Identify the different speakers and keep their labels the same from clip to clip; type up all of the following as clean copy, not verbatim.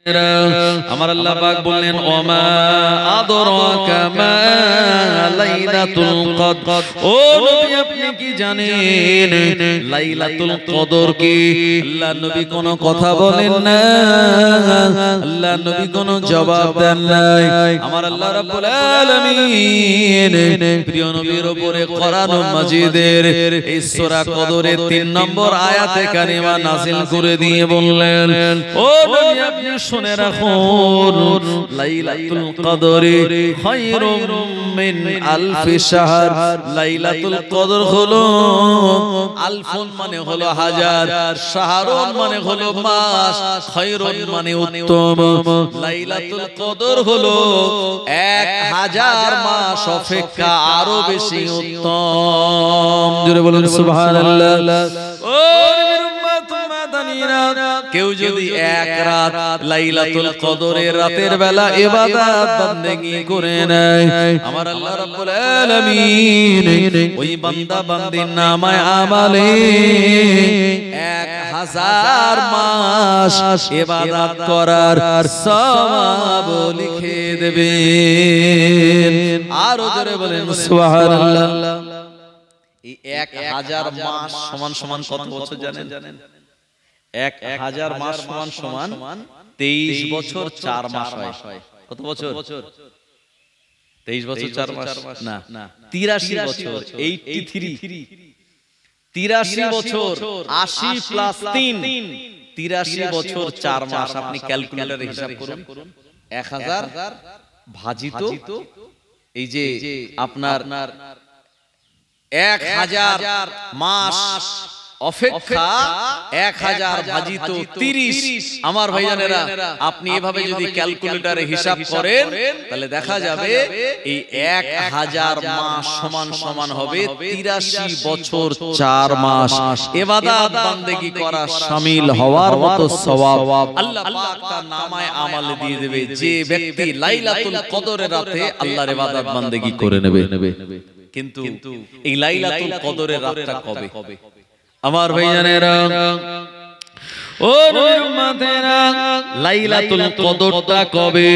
Speaker 1: আমার আল্লাহ পাক বললেন ওমা আদরাকা মা লাইলাতুল কদর। ও নবী আপনি কি জানেন লাইলাতুল কদর কি? আল্লাহ নবী কোনো কথা বলেন না, আল্লাহ নবী কোনো জবাব দেন নাই। আমার আল্লাহ রাব্বুল আলামিন প্রিয় নবীর উপরে কোরআন মাজিদের এই সূরা কদরের 3 নম্বর আয়াতে কারিমা নাযিল করে দিয়ে বললেন, ও নবী আপনি শুনে রাখুন লাইলাতুল কদরে খায়রুম মিন আলফি শাহর। লাইলাতুল কদর হলো আলফুন মানে হলো হাজার, শাহরুন মানে হলো মাস, খায়রুন মানে উত্তম। লাইলাতুল কদর হলো 1000 মাস অপেক্ষা আরো বেশি উত্তম। জোরে বলুন সুবহানাল্লাহ। ও কেউ যদি এক রাত লাইলাতুল কদরের রাতের বেলা ইবাদত বান্দেগি করে নেয়, আমার আল্লাহ রাব্বুল আলামিন ওই বান্দা বান্দির নামায় আমালে 1000 মাস ইবাদত করার সওয়াব লিখে দেবেন। আর জোরে বলেন সুবহানাল্লাহ। এই 1000 মাস সমান সমান কত বছর জানেন? 1000 মাস সমান সমান 23 বছর 4 মাস হয়। কত বছর? 23 বছর 4 মাস না, 83 বছর। 83 বছর 80 প্লাস 3 83 বছর 4 মাস। আপনি ক্যালকুলেটরে হিসাব করুন। 1000 ভাজিত এই যে আপনার 1000 মাস অপেক্ষা 1000 ভাজিত 30। আমার ভাইজানেরা আপনি এভাবে যদি ক্যালকুলেটরে হিসাব করেন তাহলে দেখা যাবে এই 1000 মাস সমান সমান হবে 83 বছর 4 মাস ইবাদত বান্দেগি করা শামিল হওয়ার মতো সওয়াব আল্লাহ পাক তার নামায়ে আমলে দিয়ে দেবে। যে ব্যক্তি লাইলাতুল কদরের রাতে আল্লাহর ইবাদত বান্দেগি করে নেবে। কিন্তু এই লাইলাতুল কদরের রাতটা কবে? আমার ভাইজানেরা, ও নবীর উম্মতেরা, লাইলাতুল কদরটা কবে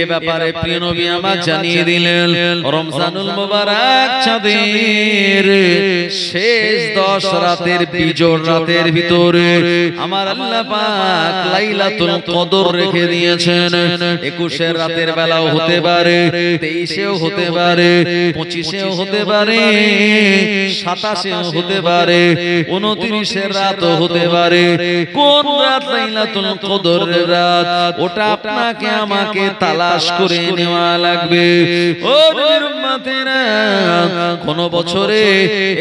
Speaker 1: এ ব্যাপারে প্রিয় নবী আমাদের জানিয়ে দিলেন। রমজানুল মুবারক চাঁদের শেষ 10 রাতের বিজোড় রাতের ভিতরে আমার আল্লাহ পাক লাইলাতুল কদর রেখে দিয়েছেন। 21 রাতের বেলাও হতে পারে, 23-এও হতে পারে, 25-এও হতে পারে, 27-এও হতে পারে, 29-এর রাতও হতে পারে। কোন রাত লাইলাতুল কদরের রাত ওটা আপনাকে আমাকে তালাশ করে নেওয়া লাগবে। ও নবীর উম্মতেরা, কোন বছরে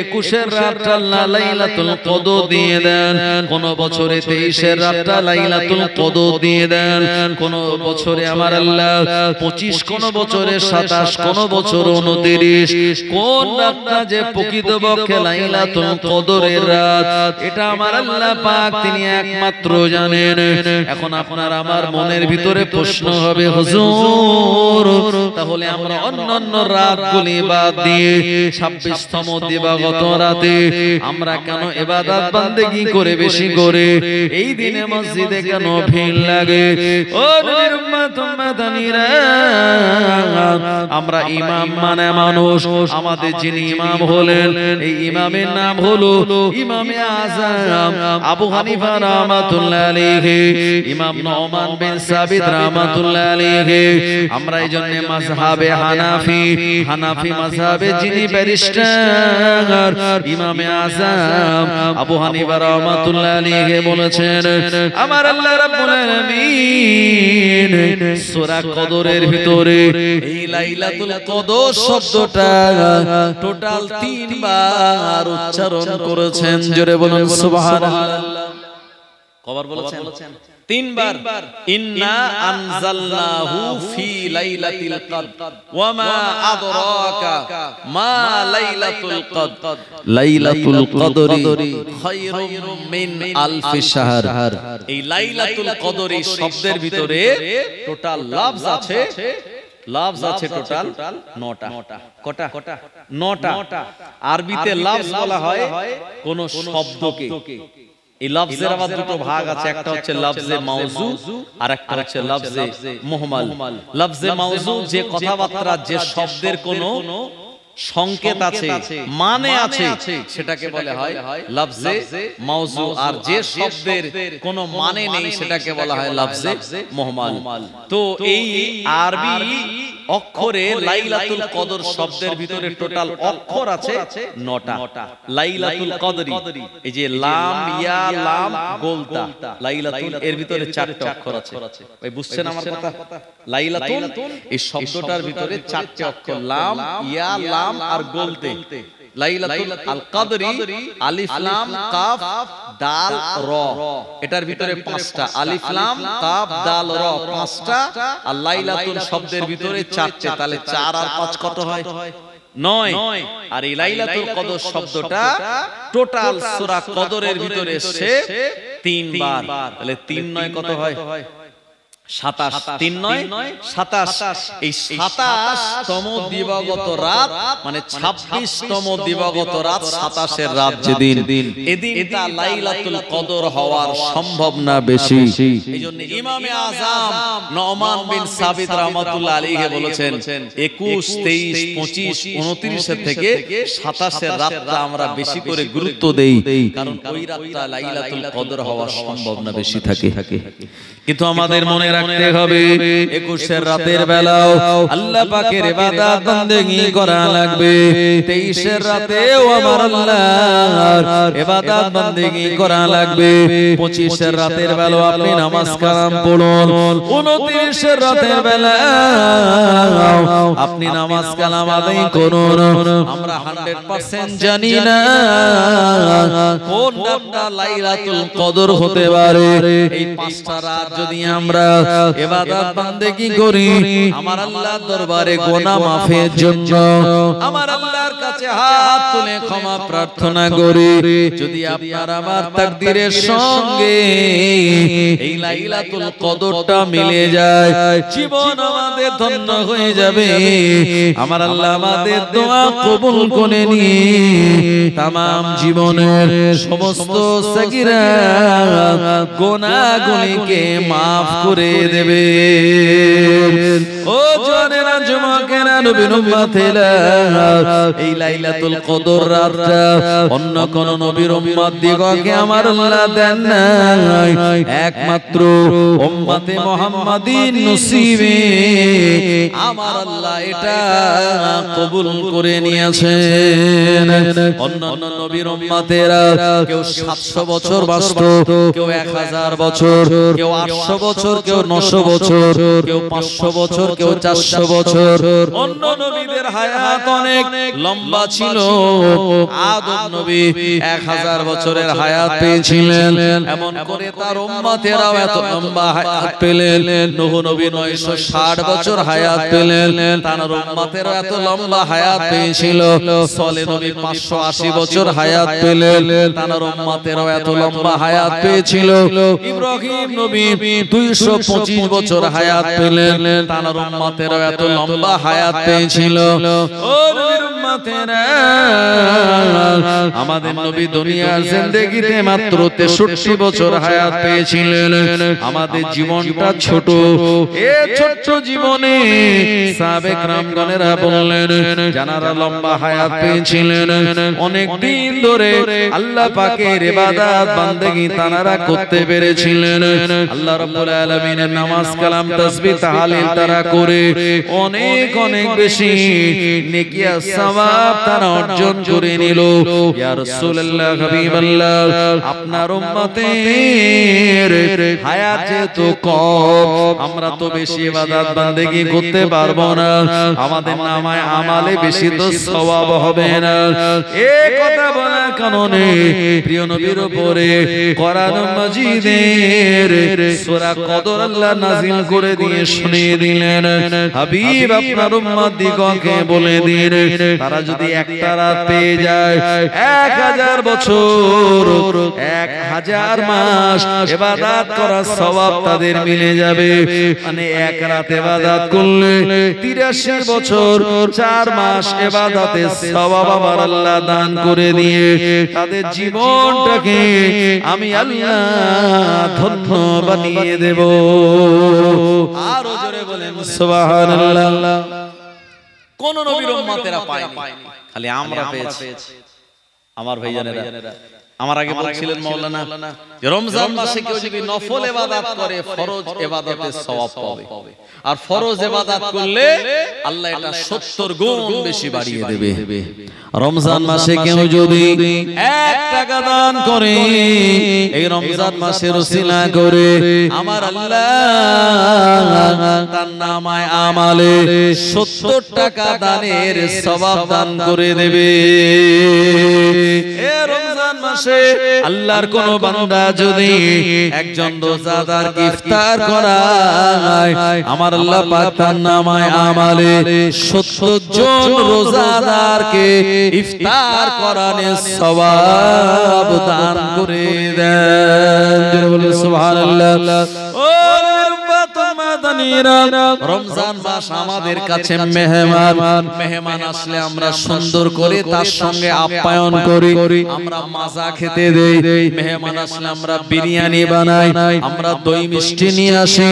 Speaker 1: 21-এর রাতটা আল্লাহ লাইলাতুল কদর দিয়ে দেন, কোন বছরে 23-এর রাতটা লাইলাতুল কদর দিয়ে দেন, কোন বছরে আমার আল্লাহ 25, কোন বছরে 27, কোন বছর 29। কোন রাতটা যে প্রকৃতপক্ষে লাইলাতুল কদরের রাত এটা আমার আল্লাহ পাক তিনি একমাত্র জানেন। এখন আপনার আমার মনের ভিতরে প্রশ্ন হবে, হুজুর তাহলে আমরা অন্যান্য রাতগুলি বাদ দিয়ে 26তম দিবাগত রাতে আমরা কেন ইবাদত বান্দেগি করে বেশি করে এই দিনে মসজিদে কেন ভিড় লাগে? ও নবীর উম্মত উম্মতানিরা, আমরা ইমাম মানে মানুষ। আমাদের যিনি ইমাম হলেন এই ইমামের নাম হলো ইমামে আযম আবু হানিফা রাহমাতুল্লাহ আলাইহি, ইমাম নুমান বিন সাবিত রাহমাতুল্লাহ আলাইহি। আমরা এইজন্য মাযহাবে হানাফি মাযহাবে যিনি ব্যারিস্টার ইমামে আযম আবু হানিফা রাহমাতুল্লাহ আলাইহি বলেছেন, আমার আল্লাহ রাব্বুল আলামিন সূরা কদরের ভিতরে এই লাইলাতুল কদর শব্দটা টোটাল 3 বার উচ্চারণ করেছেন। জোরে বলুন সুবহানাল্লাহ। কবার বলেছেন? 3 বার। ইন্না আনজালনাহু ফি লাইলাতিল কদর ওয়া মা আদরাকা মা লাইলাতুল কদর লাইলাতুল কদরি খায়রুম মিন আলফি শাহর। এই লাইলাতুল কদরি শব্দের ভিতরে টোটাল লফজ আছে টোটাল 9টা। কটা? 9টা। আরবিতে লফজ বলা হয় কোন শব্দকে। এই লফজের আবার দুটো ভাগ আছে, একটা হচ্ছে লফজে মাউজু আর একটা হচ্ছে লফজে মুহমাল। লফজে মাউজু যে কথাবার্তা, যে শব্দের কোনো সংকেত আছে, মানে আছে, সেটাকে বলা হয় লফজে মাউজু। আর যে শব্দের কোনো মানে নেই সেটাকে বলা হয় লফজে মুহমাল। তো এই আরবি অক্ষরে লাইলাতুল কদর শব্দের ভিতরে টোটাল অক্ষর আছে 9টা। লাইলাতুল কদরি, এই যে লাম ইয়া লাম গোলতা, লাইলাতুল এর ভিতরে 4টে অক্ষর আছে। ভাই বুঝছেন আমার কথা? লাইলাতুল এই শব্দটার ভিতরে 4টে অক্ষর, লাম ইয়া লাম আর গোলতে। লাইলাতুল আল কদরি আলিফ লাম কাফ দাল র, এটার ভিতরে 5টা, আলিফ লাম কাফ দাল র 5টা, আর লাইলাতুল শব্দের ভিতরে 4টে, তাহলে 4 আর 5 কত হয়? 9। আর এই লাইলাতুল কদর শব্দটা টোটাল সূরা কদরের ভিতরে এসেছে 3 বার, তাহলে 3 9 কত হয়? 27। 3 9 27। এই 27তম দিবাগত রাত মানে 26তম দিবাগত রাত, 27 এর রাত যেদিন, এদিনটা লাইলাতুল কদর হওয়ার সম্ভাবনা বেশি। এইজন্য ইমামে আযম নোমান বিন সাবিত রাহমাতুল্লাহ আলাইহি বলেছেন 21 23 25 29 এর থেকে 27 এর রাতটা আমরা বেশি করে গুরুত্ব দেই, কারণ ওই রাতটা লাইলাতুল কদর হওয়ার সম্ভাবনা বেশি থাকে। কিন্তু আমাদের মনে রাখতে হবে 21 এর রাতের বেলাও আল্লাহ পাকের ইবাদত বندگی করা লাগবে। 23 এর রাতেও আমার আল্লাহর ইবাদত বندگی করা লাগবে। 25 এর রাতের বেলাও আপনি নামাজ কালাম পড়ুন। 29 এর রাতের বেলাও আপনি নামাজ কালাম আদায় করুন। আমরা 100% জানি না কোন রাতটা লাইলাতুল কদর হতে পারে। এই 5টা রাত যদি আমরা ইবাদত বندگی করি, আমার আল্লাহর দরবারে গুনাহ মাফের জন্য আমার আল্লাহর কাছে হাত তুলে ক্ষমা প্রার্থনা করি, যদি আপনার আমার তাকদীরের সঙ্গে এই লাইলাতুল কদরটা মিলে যায়, জীবন আমাদের ধন্য হয়ে যাবে। আমার আল্লাহ আমাদের দোয়া কবুল করে নিয়ে तमाम জীবনের সমস্ত সগীরা গুনাহগুলিকে মাফ করে দেবে। ও জানেরা যুবকেরা, নবীর উম্মতেরা, এই লাইলাতুল কদর রাতটা অন্য কোন নবীর উম্মত দিগকে আমার আল্লাহ দেন নাই, একমাত্র উম্মতে মুহাম্মাদিন নসিবে আমার আল্লাহ এটা কবুল করে নিয়েছেন। অন্যান্য নবীর উম্মতেরা কেউ 700 বছর বাঁচত, কেউ 1000 বছর, কেউ 800 বছর, কেউ 900 বছর, কেউ 500 বছর, কেউ 400 বছর। অন্য নবীদের হায়াত অনেক লম্বা ছিল। আদম নবী 1000 বছরের হায়াত পেয়েছিলেন, এমন করে তার উম্মতেরাও এত লম্বা হায়াত পেলেন। নূহ নবী 960 বছর হায়াত পেলেন, তার উম্মতেরাও এত লম্বা হায়াত পেয়েছিল। সালেহ নবী 580 বছর হায়াত পেলেন, তার উম্মতেরাও এত লম্বা হায়াত পেয়েছিল। ইব্রাহিম নবী 225 বছর হায়াত পেলেন, তার উম্মতেরাও এত লম্বা হায়াত পেয়েছিল। ও নবীর উম্মতেরা, আমাদের নবী দুনিয়ার জিন্দেগিতে মাত্র 63 বছর হায়াত পেয়েছিলেন। আমাদের জীবনটা ছোট, এই ছোট জীবনে সাহাবে কেরামগণেরা বললেন, যারা লম্বা হায়াত পেয়েছিলেন, অনেক দিন ধরে আল্লাহ পাকের ইবাদত বندگی তারা করতে পেরেছিলেন। আল্লাহ রাব্বুল আলামিনের নামাজ কালাম তাসবিহ তাহলিল তারা করে অনেক অনেক বেশি নেকি আর সওয়াব তারা অর্জন করে নিল। ইয়া রাসূলুল্লাহ, হাবিবাল্লাহ, আপনার উম্মতের হায়াত যেহেতু কম, আমরা তো বেশি ইবাদত বندگی করতে পারবো না, আমাদের নামায় আমালে বেশি তো সওয়াব হবে না। এই কথা বলার কারণে প্রিয় নবীর উপরে কোরআন মাজিদের সূরা কদর আল্লাহ নাযিল করে দিয়ে শুনিয়ে দিলেন, হাবিব আপনার উম্মত দিগকে বলে দিন তারা যদি একটা রাত পেয়ে যায় 1000 বছর 1000 মাস ইবাদত করার সওয়াব তাদের মিলে যাবে। মানে এক রাত ইবাদত করলে 83 বছর 4 মাস ইবাদতের সওয়াব আমার আল্লাহ দান করে দিয়ে তাদের জীবনটাকে আমি আল্লাহ ধন্য বানিয়ে দেব। আর জোরে বলেন সুবহানাল্লাহ। কোন নবীর উম্মতেরা পায়নি, খালি আমরা পেয়েছি। আমার ভাইজানেরা, আমার আগে বলছিলেন মাওলানা যে রমজান মাসে কেউ যদি নফল ইবাদত করে ফরজ ইবাদতের সওয়াব পাবে, আর ফরজ ইবাদত করলে আল্লাহ এটা 70 গুণ বেশি বাড়িয়ে দেবে। রমজান মাসে কেউ যদি 1 টাকা দান করে এই রমজান মাসের ওসিলা করে আমার আল্লাহ তার নামায় আমালে 70 টাকা দানের সওয়াব দান করে দেবে। এই রমজান মাসে আল্লাহর কোন বান্দা যদি একজন রোজাদারকে ইফতার করায় আমার আল্লাহ পাক তার নামায় আমালে 70 জন রোজাদারকে ইফতার করানোর সওয়াব দান করে দেন। বলে সুবহানাল্লাহ। ও রমজান মাস আমাদের কাছে মেহমান, মেহমান আসলে আমরা সুন্দর করে তার সঙ্গে আপ্যায়ন করি, আমরা মাজা খেতে দেই। মেহমান আসলে আমরা বিরিয়ানি বানাই, আমরা দই মিষ্টি নিয়ে আসি।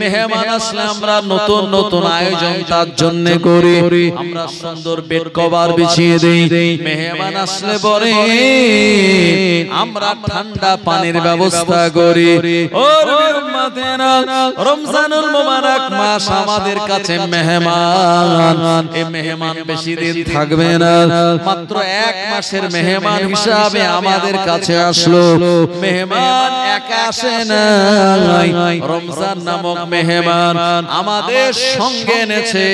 Speaker 1: মেহমান আসলে আমরা নতুন নতুন আয়োজন তার জন্য করি, আমরা সুন্দর বেড কভার বিছিয়ে দেই। মেহমান আসলে পরে আমরা ঠান্ডা পানির ব্যবস্থা করি। ও উম্মতেরা, রমজানুল মুবারক মাস আমাদের কাছে মেহমান। এই মেহমান বেশি দিন থাকবে না, মাত্র 1 মাসের মেহমান হিসাবে আমাদের কাছে আসলো। মেহমান একা আসে না, রমজান নামক মেহমান আমাদের সঙ্গে এনেছে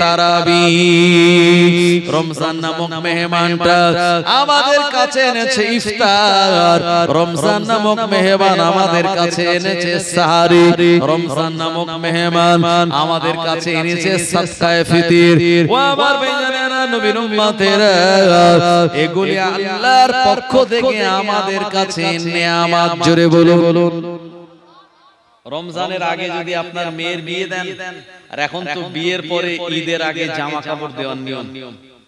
Speaker 1: তারাবিহ। রমজান নামক মেহমানটা আমাদের কাছে এনেছে ইফতার। রমজান নামক মেহমান আমাদের কাছে এনেছে সাহারি। রমজান নামক মেহমান আমাদের কাছে এনেছে সাদকায়ে ফিতির। ও আমার ভাইজানেরা, নবীর উম্মতেরা, এগুলি আল্লাহর পক্ষ থেকে আমাদের কাছে নিয়ামত। জোরে বলুন। রমজানের আগে যদি আপনার মেয়ের বিয়ে দেন, আর এখন তো বিয়ের পরে ঈদের আগে জামা কাপড় দেওয়ার নিয়ম।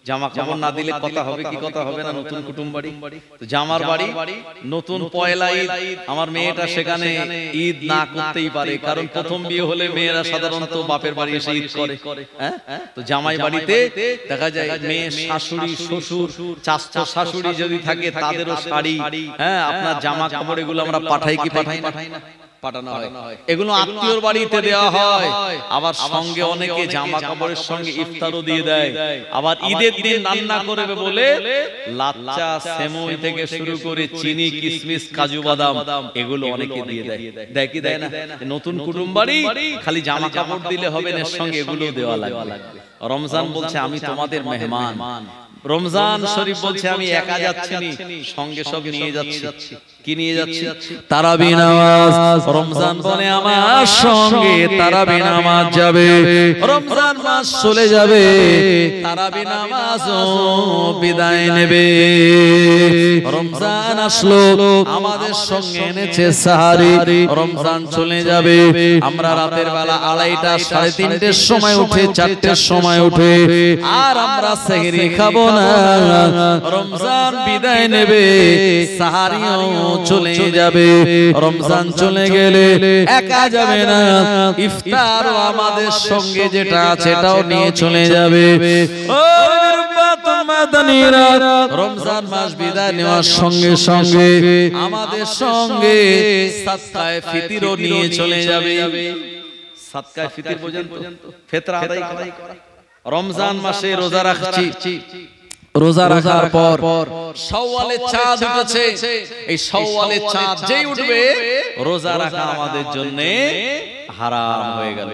Speaker 1: জামা কাপড় না দিলে কথা হবে কি কথা হবে না? নতুন কুটুম বাড়ি, জামার বাড়ি, নতুন পয়লা ঈদ। আমার মেয়েটা সেখানে ঈদ না করতেই পারে, কারণ প্রথম বিয়ে হলে মেয়েরা সাধারণত বাপের বাড়ি এসে ঈদ করে। তো জামাই বাড়িতে দেখা যায় মেয়ে শাশুড়ি, শ্বশুর, চাচা শাশুড়ি যদি থাকে তাদেরও শাড়ি, আপনার জামা কাপড় এগুলো আমরা পাঠাই কি পাঠাই না? পাঠানো হয়। এগুলো আত্মীয়র বাড়িতে দেওয়া হয়। আবার সঙ্গে অনেকে জামা কাপড়ের সঙ্গে ইফতারও দিয়ে দেয়। আবার ঈদের দিন রান্না করবে বলে লাচ্চা, সেমই থেকে শুরু করে চিনি, কিশমিশ, কাজু বাদাম এগুলো অনেকে দিয়ে দেয়। দেয় কি দেয় না? নতুন কুটুম বাড়ি, খালি জামা কাপড় দিলে হবে না, এর সঙ্গে এগুলো দেওয়া লাগবে। রমজান বলছে আমি তোমাদের মেহমান। রমজান শরীফ বলছে আমি একা যাচ্ছি না, সঙ্গে সব নিয়ে যাচ্ছি। কি নিয়ে যাচ্ছি? তারাবি নামাজ। রমজান বলে আমার সঙ্গে তারাবি নামাজ যাবে। রমজান মাস চলে যাবে, তারাবি নামাজও বিদায় নেবে। রমজান আসলো, আমাদের সঙ্গে এনেছে সাহারি। রমজান চলে যাবে, আমরা রাতের বেলা 2:30টা 3:30টার সময় উঠে 4টার সময় উঠে আর আমরা সেহরি খাবো না। রমজান বিদায় নেবে, সাহারিও চলে যাবে। রমজান চলে গেলে একা যাবে না, ইফতারও আমাদের সঙ্গে যেটা আছে এটাও নিয়ে চলে যাবে। ও রমজান মাস বিদায় নেওয়ার সঙ্গে সঙ্গে আমাদের সঙ্গে সাদকায়ে ফিতরও নিয়ে চলে যাবে। সাদকায়ে ফিতর পর্যন্ত ফিতরা আদায় করা। রমজান মাসে রোজা রাখছি, রোজা রাখার পর শাওয়ালের চাঁদ উঠেছে। এই শাওয়ালের চাঁদ যেই উঠবে, রোজা রাখা আমাদের জন্য হারাম হয়ে গেল।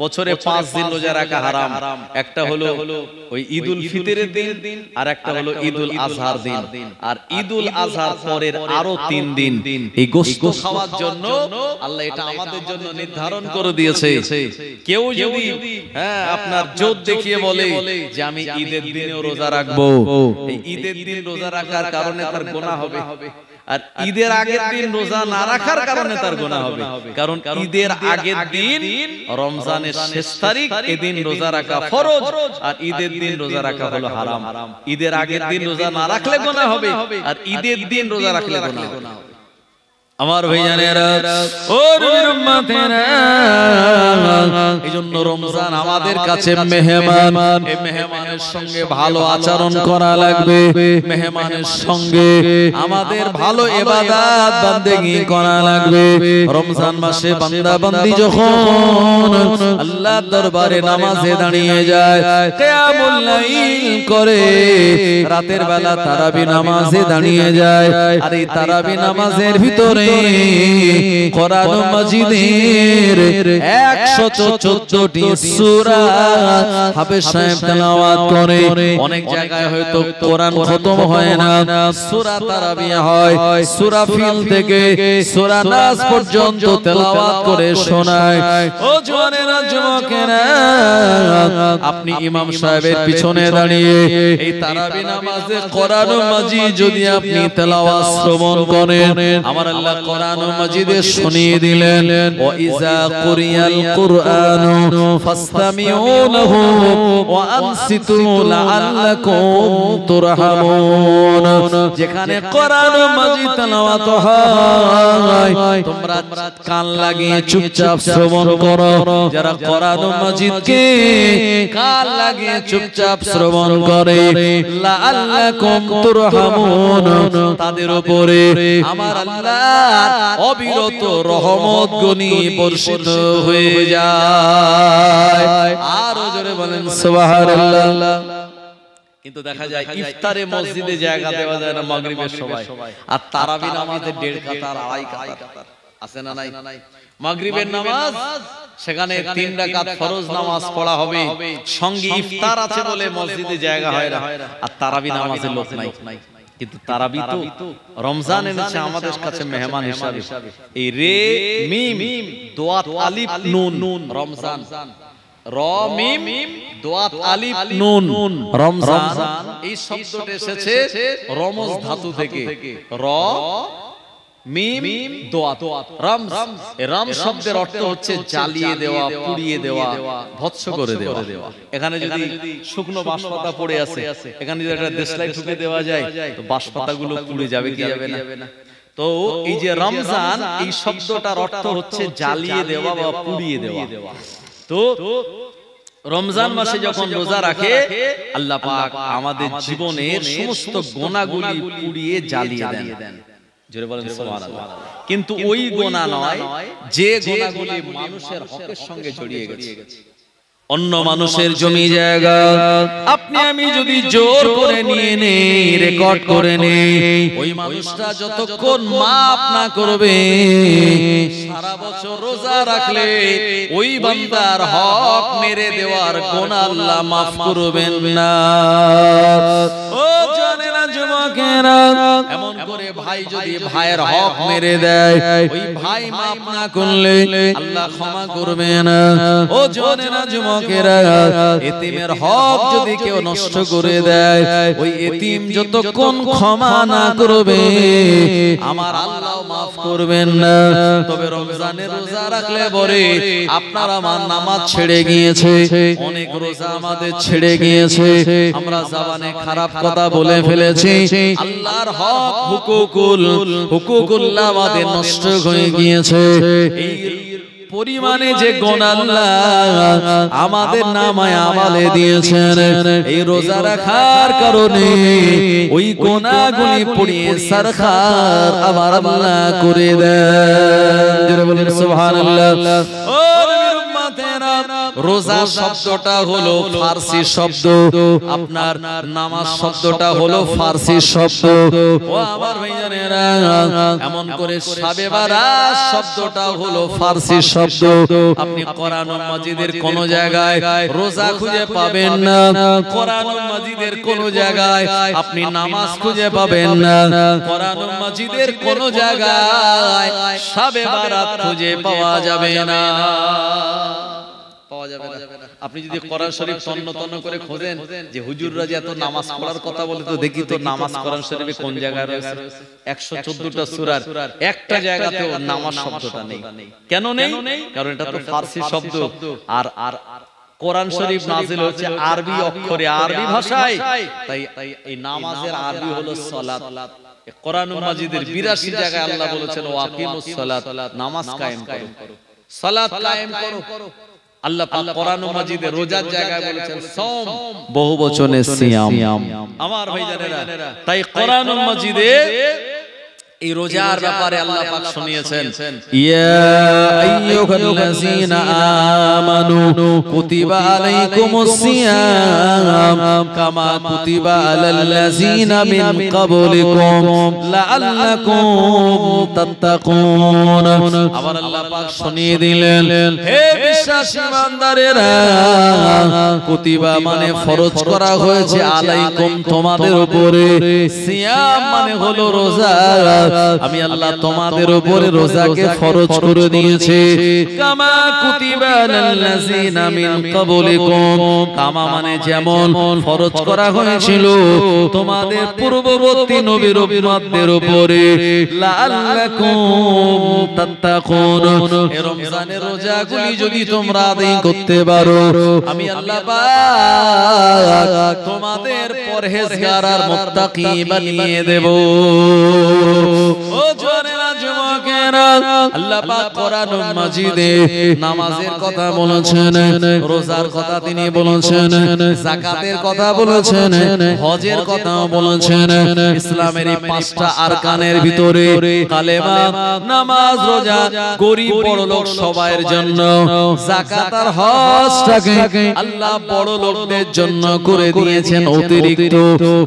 Speaker 1: বছরে 5 দিন রোজা রাখা হারাম। একটা হলো ওই ঈদুল ফিতরের দিন, আর একটা হলো ঈদুল আজহার দিন, আর ঈদুল আজহার পরের আরো 3 দিন এই গোশত খাওয়ার জন্য আল্লাহ এটা আমাদের জন্য নির্ধারণ করে দিয়েছে। কেউ যদি আপনার জোর দেখিয়ে বলে যে আমি ঈদের দিনেও রোজা রাখবো, এই ঈদের দিন রোজা রাখার কারণে তার গুনাহ হবে, আর ঈদের আগের দিন রোজা না রাখার কারণে তার গুনাহ হবে। কারণ ঈদের আগের দিন রমজানের শেষ তারিখ, এদিন রোজা রাখা ফরজ, আর ঈদের দিন রোজা রাখা হলো হারাম। ঈদের আগের দিন রোজা না রাখলে গুনাহ হবে, আর ঈদের দিন রোজা রাখলে গুনাহ হবে। আমার ভাইজানেরা, ও নবীর উম্মতেরা, এইজন্য রমজান আমাদের কাছে মেহমান। এই মেহমানের সঙ্গে ভালো আচরণ করা লাগবে, মেহমানের সঙ্গে আমাদের ভালো ইবাদত বান্দেগি করা লাগবে। রমজান মাসে বান্দা বান্দি যখন আল্লাহর দরবারে নামাজে দাঁড়িয়ে যায়, কিয়ামুল লাইল করে, রাতের বেলা তারাবি নামাজে দাঁড়িয়ে যায়, আর এই তারাবি নামাজের ভিতরে কোরআন মাজিদের 114টি সূরা হাফেজ সাহেব তেলাওয়াত করে। অনেক জায়গায় হয়তো কোরআন খতম হয় না, সূরা তারাবি হয়, সূরা ফিল থেকে সূরা নাস পর্যন্ত তেলাওয়াত করে শোনায়। ও জওয়ানেরা, যুবকেরা, আপনি ইমাম সাহেবের পিছনে দাঁড়িয়ে এই তারাবি নামাজে কোরআন মাজিদ যদি আপনি তেলাওয়াত শ্রবণ করেন, আমার আল্লাহ কোরআন মাজিদে শুনিয়ে দিলেন, ওয়া ইযা কুরিয়াল কুরআনু ফাসতামিউ লাহু ওয়া আনসিতু লাআল্লাকুম তুরহামুন। যেখানে কোরআন মাজিদ তেলাওয়াত হয়, তোমরা কান লাগিয়ে চুপচাপ শ্রবণ করো। যারা কোরআন মাজিদকে কান লাগিয়ে চুপচাপ শ্রবণ করে, লাআল্লাকুম তুরহামুন, তাদের উপরে আমার আল্লাহ অবিরত রহমত গনি বর্ষিত হয়ে যায়। আর জোরে বলেন সুবহানাল্লাহ। কিন্তু দেখা যায় ইফতারে মসজিদে জায়গা দেওয়া যায় না মাগরিবের সময়, আর তারাবি নামাজে 1.5 কাতার 2.5 কাতার আছে না নাই? মাগরিবের নামাজ সেখানে 3 রাকাত ফরজ নামাজ পড়া হবে, সঙ্গে ইফতার আছে বলে মসজিদে জায়গা হয় না, আর তারাবি নামাজে লোক নাই। কিন্তু তারাবি তো রমজান এনেছে আমাদের কাছে মেহমান হিসাবে। এই রে মিম দোয়াত আলিফ নুন রমজান, র মিম দোয়াত আলিফ নুন রমজান, এই শব্দটা এসেছে রমজ ধাতু থেকে। র মিম দোয়াত রাম। রাম শব্দের অর্থ হচ্ছে জ্বালিয়ে দেওয়া, পুড়িয়ে দেওয়া, ভৎস করে দেওয়া। এখানে যদি শুকনো বাঁশপাতা পড়ে আছে, এখানে যদি একটা দেশলাই ঠুকে দেওয়া যায়, তো বাঁশপাতাগুলো পুড়ে যাবে কি যাবে না? তো এই যে রমজান, এই শব্দটার অর্থ হচ্ছে জ্বালিয়ে দেওয়া বা পুড়িয়ে দেওয়া। তো রমজান মাসে যখন রোজা রাখে, আল্লাহ পাক আমাদের জীবনের সমস্ত গুনাহগুলি পুড়িয়ে জ্বালিয়ে দেন। জোরে বলেন সুবহানাল্লাহ। কিন্তু ওই গুনাহ নয় যে গুনাহগুলি মানুষের হকের সঙ্গে জড়িয়ে গেছে। অন্য মানুষের জমি জায়গা আপনি আমি যদি জোর করে নিয়ে নেই, রেকর্ড করে নেই, ওই মানুষটা যতক্ষণ মাফ না করবে, সারা বছর রোজা রাখলে ওই বান্দার হক মেরে দেওয়ার গুনাহ আল্লাহ মাফ করবেন না। ও জানেনা যুবকেরা, এমন করে ভাই যদি ভাইয়ের হক মেরে দেয়, ওই ভাই মাফ না করলে আল্লাহ ক্ষমা করবে না। ও জানেনা যুবকেরা, এতিমের হক যদি কেউ নষ্ট করে দেয়, ওই এতিম যতক্ষণ ক্ষমা না করবে, আমার আল্লাহ মাফ করবেন না। তবে রমজানের রোজা রাখলে পরে আপনার আমার নামাজ ছেড়ে গিয়েছে, অনেক রোজা আমাদের ছেড়ে গিয়েছে, আমরা জবানে খারাপ কথা বলে ফেলেছি, আল্লাহর হক হুকুকুল্লাহ আমাদের নষ্ট হয়ে গিয়েছে। এই পরিমাণে যে গুনাহ আল্লাহ আমাদের নামায় আমলে দিয়েছেন, এই রোজা রাখার কারণে ওই গুনাহগুলি পুড়িয়ে সরখার আমার আল্লাহ করে দেন। জোরে বলেন সুবহানাল্লাহ। ও নবীর উম্মতেরা, রোজা শব্দটা হলো ফারসি শব্দ, আপনার নামাজ শব্দটা হলো ফারসি শব্দ। ও আমার ভাইজানেরা, এমন করে শাবে বারাত শব্দটা হলো ফারসি শব্দ। আপনি কোরআন মাজিদের কোন জায়গায় রোজা খুঁজে পাবেন না, কোরআন মাজিদের কোন জায়গায় আপনি নামাজ খুঁজে পাবেন না, কোরআন মাজিদের কোন জায়গায় শাবে বারাত খুঁজে পাওয়া যাবে না, পাওয়া যাবে না। আপনি যদি কোরআন শরীফ তন্ন তন্ন করে খোঁজেন যে হুজুররা যে এত নামাজ পড়ার কথা বলে, তো দেখি তো নামাজ কোরআন শরীফে কোন জায়গায় রয়েছে? 114টা সূরার একটা জায়গাতেও নামাজ শব্দটা নেই। কেন নেই? কারণ এটা তো ফারসি শব্দ, আর কোরআন শরীফ নাযিল হচ্ছে আরবি অক্ষরে, আরবি ভাষায়, তাই এই নামাজের আরবি হলো সালাত। কোরআন মাজিদের 82 জায়গায় আল্লাহ বলেছেন ওয়াকিমুস সালাত, নামাজ কায়েম করো, সালাত কায়েম করো। আল্লাহ পাক কোরআন মাজিদে রোজার জায়গায় বলেছেন সওম, বহুবচনে সিয়াম। আমার ভাইজানেরা, তাই কোরআন মাজিদে এই রোজার ব্যাপারে আল্লাহ পাক শুনিয়েছেন, ইয়া আইয়ুহাল্লাযীনা আমানু কুতিবা আলাইকুমুস সিয়াম কামা কুতিবা আলাল্লাযীনা মিন ক্বাবলিকুম লাআল্লাকুম তাত্তাকুন। আবার আল্লাহ পাক শুনিয়ে দিলেন, হে বিশ্বাসী বান্দারেরা, কুতিবা মানে ফরজ করা হয়েছে, আলাইকুম তোমাদের উপরে, সিয়াম মানে হলো রোজা, আমি আল্লাহ তোমাদের উপরে রোজাকে ফরজ করে দিয়েছি। কামা কুতিবা আলাল্লাযীনা মিন ক্বাবলিকুম, কামা মানে যেমন ফরজ করা হয়েছিল তোমাদের পূর্ববর্তী নবীর উম্মতদের উপরে, লাআল্লাকুম তাত্তাকুন, এই রমজানের রোজাগুলি যদি তোমরা আদায় করতে পারো, আমি আল্লাহ পাক তোমাদের পরহেজগার আর মুত্তাকি বানিয়ে দেব। ও জওয়ানেরা, যুবকেরা, আল্লাহ পাক কোরআন মাজিদে নামাজের কথা বলেছেন, রোজার কথা তিনি বলেছেন, যাকাতের কথা বলেছেন, হজের কথা বলেছেন। ইসলামের এই 5টা আরকানের ভিতরে কালেমা, নামাজ, রোজা গরীব বড়লোক সবার জন্য, যাকাত আর হজটাকে আল্লাহ বড় লোকদের জন্য করে দিয়েছেন অতিরিক্ত।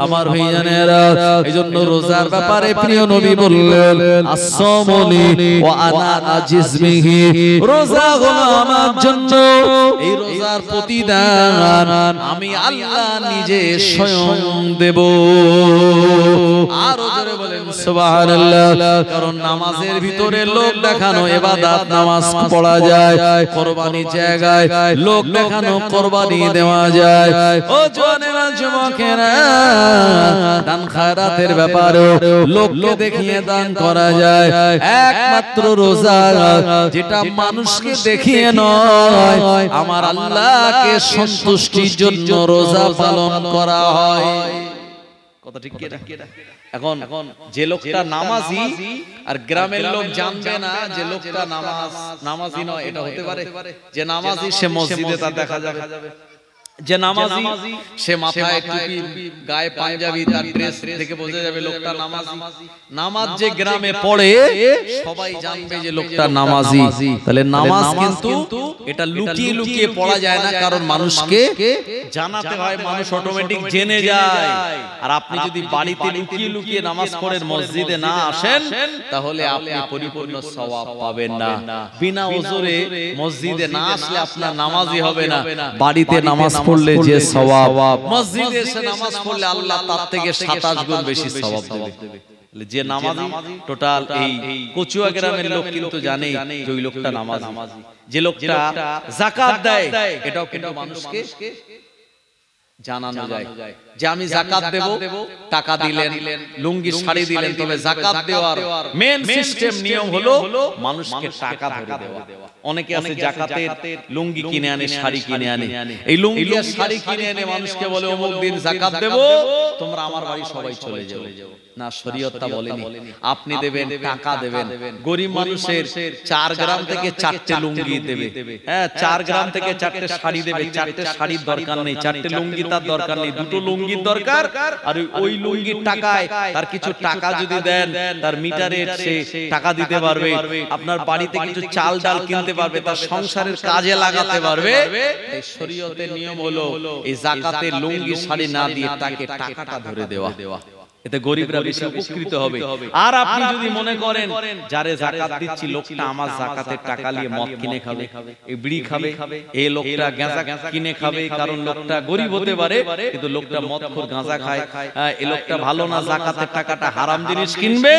Speaker 1: আমার ভাইজানেরা, এইজন্য রোজার ব্যাপারে প্রিয় নবী বললেন, আসসামুনি ওয়া আনা আজিজমিহি, রোজা হলো আমার জন্য, এই রোজার প্রতিদান আমি আল্লাহ নিজে স্বয়ং দেব। আর জোরে বলেন সুবহানাল্লাহ। কারণ নামাজের ভিতরে লোক দেখানো ইবাদত, নামাজ পড়া যায়, কুরবানির জায়গায় লোক দেখানো কুরবানি দেওয়া যায়। ও জওয়ানেরা, যুবকেরা, দান খায়রাতের ব্যাপারে লোককে দেখিয়ে দান করা যায়। একমাত্র রোজা যেটা মানুষকে দেখিয়ে নয়, আমার আল্লাহকে সন্তুষ্টির জন্য রোজা পালন করা হয়। কথা ঠিক কি না? এখন যে লোকটা নামাজি আর গ্রামের লোক জানবে না যে লোকটা নামাজি নয়, এটা হতে পারে যে নামাজি সে মসজিদে তার দেখা যাবে, যে নামাজি সে মাথায় টুপি, গায়ে পাঞ্জাবি, তার ড্রেস দেখে বোঝা যাবে লোকটা নামাজি। নামাজ যে গ্রামে পড়ে সবাই জানবে যে লোকটা নামাজি। তাহলে নামাজ কিন্তু এটা লুকিয়ে লুকিয়ে পড়া যায় না, কারণ মানুষকে জানাতে হয়, মানুষ অটোমেটিক জেনে যায়। আর আপনি যদি বাড়িতে লুকিয়ে লুকিয়ে নামাজ পড়েন, মসজিদে না আসেন, তাহলে আপনি পরিপূর্ণ সওয়াব পাবেন না। বিনা ওজরে মসজিদে না আসলে আপনার নামাজি হবে না। বাড়িতে নামাজ পড়লে যে সওয়াব, মসজিদে এসে নামাজ পড়লে আল্লাহ তার থেকে 27 গুণ বেশি সওয়াব দেবে। যে নামাজি, টোটাল এই কচুয়া গ্রামের লোক কিন্তু জানে যে ওই লোকটা নামাজি। যে লোকটা যাকাত দেয়, এটাও কিন্তু মানুষকে জানানো যায় যে আমি যাকাত দেব, টাকা দিলেন, লুঙ্গি শাড়ি দিলেন, তবে যাকাত দেওয়ার মেন সিস্টেম নিয়ম হলো মানুষকে টাকা ধরে দেওয়া। অনেকে আছে যাকাতের লুঙ্গি কিনে আনে, শাড়ি কিনে আনে, এই লুঙ্গি আর শাড়ি কিনে এনে মানুষকে বলে অমুক দিন যাকাত দেব, তোমরা আমার বাড়ি সবাই চলে যাও। না, শরীয়তটা বলেনি। আপনি দেবেন, টাকা দেবেন। গরিব মানুষের 4 গ্রাম থেকে 4টে লুঙ্গি দেবে, হ্যাঁ, 4 গ্রাম থেকে 4টে শাড়ি দেবে। 4টে শাড়ির দরকার নেই, 4টে লুঙ্গি তার দরকার নেই, 2টো লুঙ্গি লুঙ্গির দরকার, আর ওই লুঙ্গির টাকায় তার কিছু টাকা যদি দেন, তার মিটারে সে টাকা দিতে পারবে, আপনার বাড়িতে কিছু চাল ডাল কিনতে পারবে, তার সংসারের কাজে লাগাতে পারবে। এই শরীয়তের নিয়ম হলো এই যাকাতের লুঙ্গি শাড়ি না দিয়ে তাকে টাকাটা ধরে দেওয়া, এতে গরিবরা বেশি উপকৃত হবে। আর আপনি যদি মনে করেন যারে যাকাত দিচ্ছি লোকটা আমার যাকাতের টাকা নিয়ে মদ কিনে খাবে, এই বিড়ি খাবে, এই লোকটা গাঁজা কিনে খাবে, কারণ লোকটা গরিব হতে পারে কিন্তু লোকটা মদখোর গাঁজা খায়, এই লোকটা ভালো না, যাকাতের টাকাটা হারাম জিনিস কিনবে,